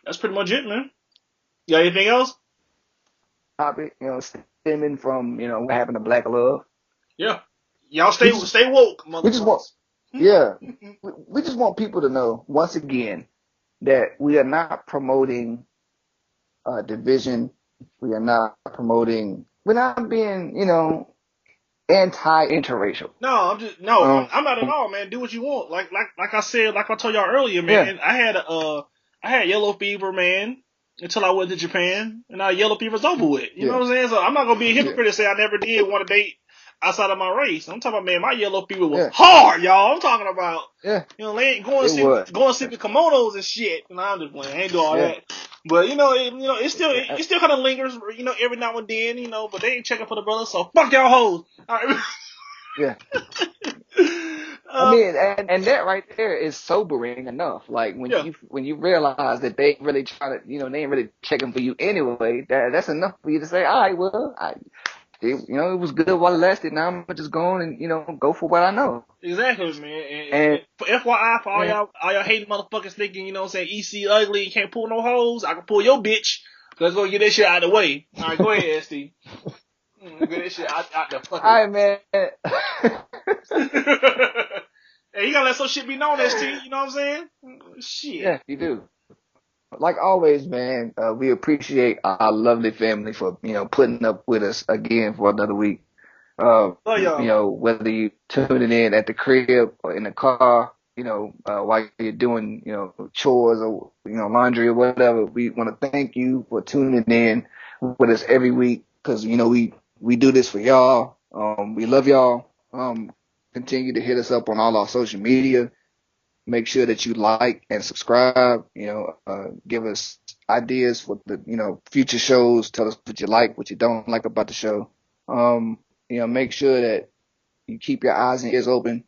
That's pretty much it, man. You got anything else? Topic, stemming from what happened to Black Love. Yeah, y'all stay woke, motherfuckers. We just want people to know once again that we are not promoting division. We are not promoting. We're not being, anti-interracial. No, I'm not at all, man. Do what you want. Like I said, like I told y'all earlier, man. Yeah. I had yellow fever, man, until I went to Japan, and now yellow fever's over with. You know what I'm saying? So I'm not gonna be a hypocrite and say I never did want to date outside of my race. I'm talking about, man, my yellow fever was hard, y'all. I'm talking about, going to sleep with kimonos and shit. And I'm just playing. I ain't do all that. But it still kind of lingers, every now and then, but they ain't checking for the brothers. So fuck y'all hoes. All right. Yeah. I mean, and that right there is sobering enough. Like when you realize that they ain't really trying to, they ain't really checking for you anyway. That's enough for you to say, all right, well, it was good while it lasted. Now I'm just going and go for what I know. Exactly, man. And for FYI, for all y'all hating motherfuckers thinking, EC ugly and can't pull no hoes, I can pull your bitch. Let's go get that shit out of the way. All right, go ahead, ST. Get that shit out the fucking. All right, man. Hey, you gotta let some shit be known, ST. You know what I'm saying? Shit. Yeah, you do. Like always, man, we appreciate our lovely family for, putting up with us again for another week. Whether you tuning in at the crib or in the car, while you're doing, chores or, laundry or whatever, we want to thank you for tuning in with us every week because, we do this for y'all. We love y'all. Continue to hit us up on all our social media. Make sure that you like and subscribe, give us ideas for the, future shows. Tell us what you like, what you don't like about the show. Make sure that you keep your eyes and ears open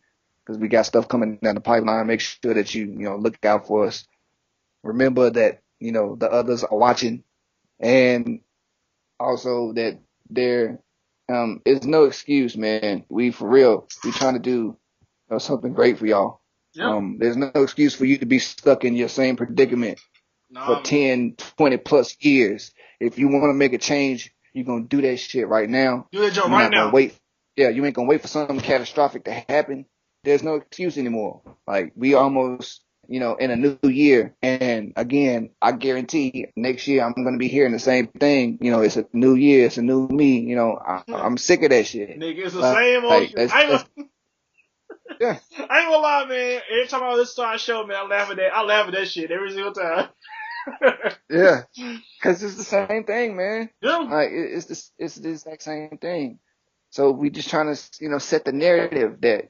because we got stuff coming down the pipeline. Make sure that you, look out for us. Remember that, the others are watching and also that there is no excuse, man. We trying to do something great for y'all. Yep. There's no excuse for you to be stuck in your same predicament for 10, 20 plus years. If you want to make a change, you're going to do that shit right now. Do that job right now. You ain't going to wait for something catastrophic to happen. There's no excuse anymore. Like, we almost, in a new year. And again, I guarantee next year I'm going to be hearing the same thing. It's a new year. It's a new me. I'm sick of that shit. Nigga, it's the same old Yeah. I ain't gonna lie, man. Every time I listen to our show, man, I laugh at that shit every single time. Yeah, because it's the same thing, man. Yeah. Like it's the exact same thing. So we just trying to, set the narrative that,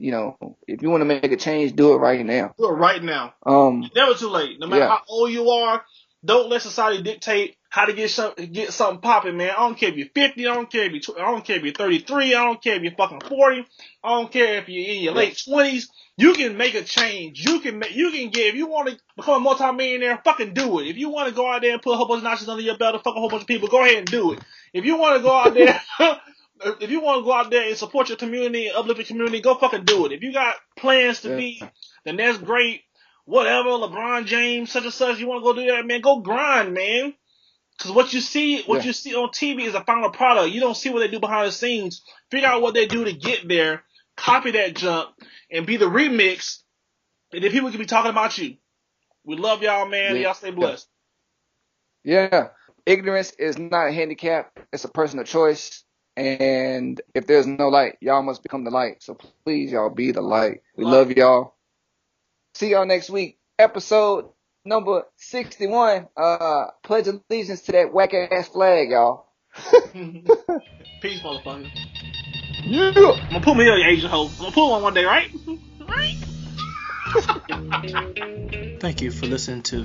if you want to make a change, do it right now. Do it right now. Never too late. No matter how old you are, don't let society dictate how to get something popping, man. I don't care if you're 50. I don't care if you're 33. I don't care if you're fucking 40. I don't care if you're in your late 20s. You can make a change. You can get, if you want to become a multi-millionaire, fucking do it. If you want to go out there and put a whole bunch of notches under your belt and fuck a whole bunch of people, go ahead and do it. If you want to go out there, and support your community and uplift your community, go fucking do it. If you got plans to be, then that's great. Whatever, LeBron James, such and such, you want to go do that, man, go grind, man. Because what you see on TV is a final product. You don't see what they do behind the scenes. Figure out what they do to get there, copy that junk, and be the remix, and then people can be talking about you. We love y'all, man. Y'all stay blessed. Yeah. Ignorance is not a handicap. It's a personal choice. And if there's no light, y'all must become the light. So please, y'all, be the light. We love y'all. See y'all next week. Episode number 61. Pledge allegiance to that whack ass flag, y'all. Peace, motherfucker. Yeah. I'm gonna put me on your Asian hoe. I'm gonna pull one day, right? Right? Thank you for listening to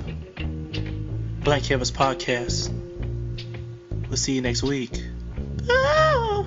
Black Canvas Podcast. We'll see you next week. Oh,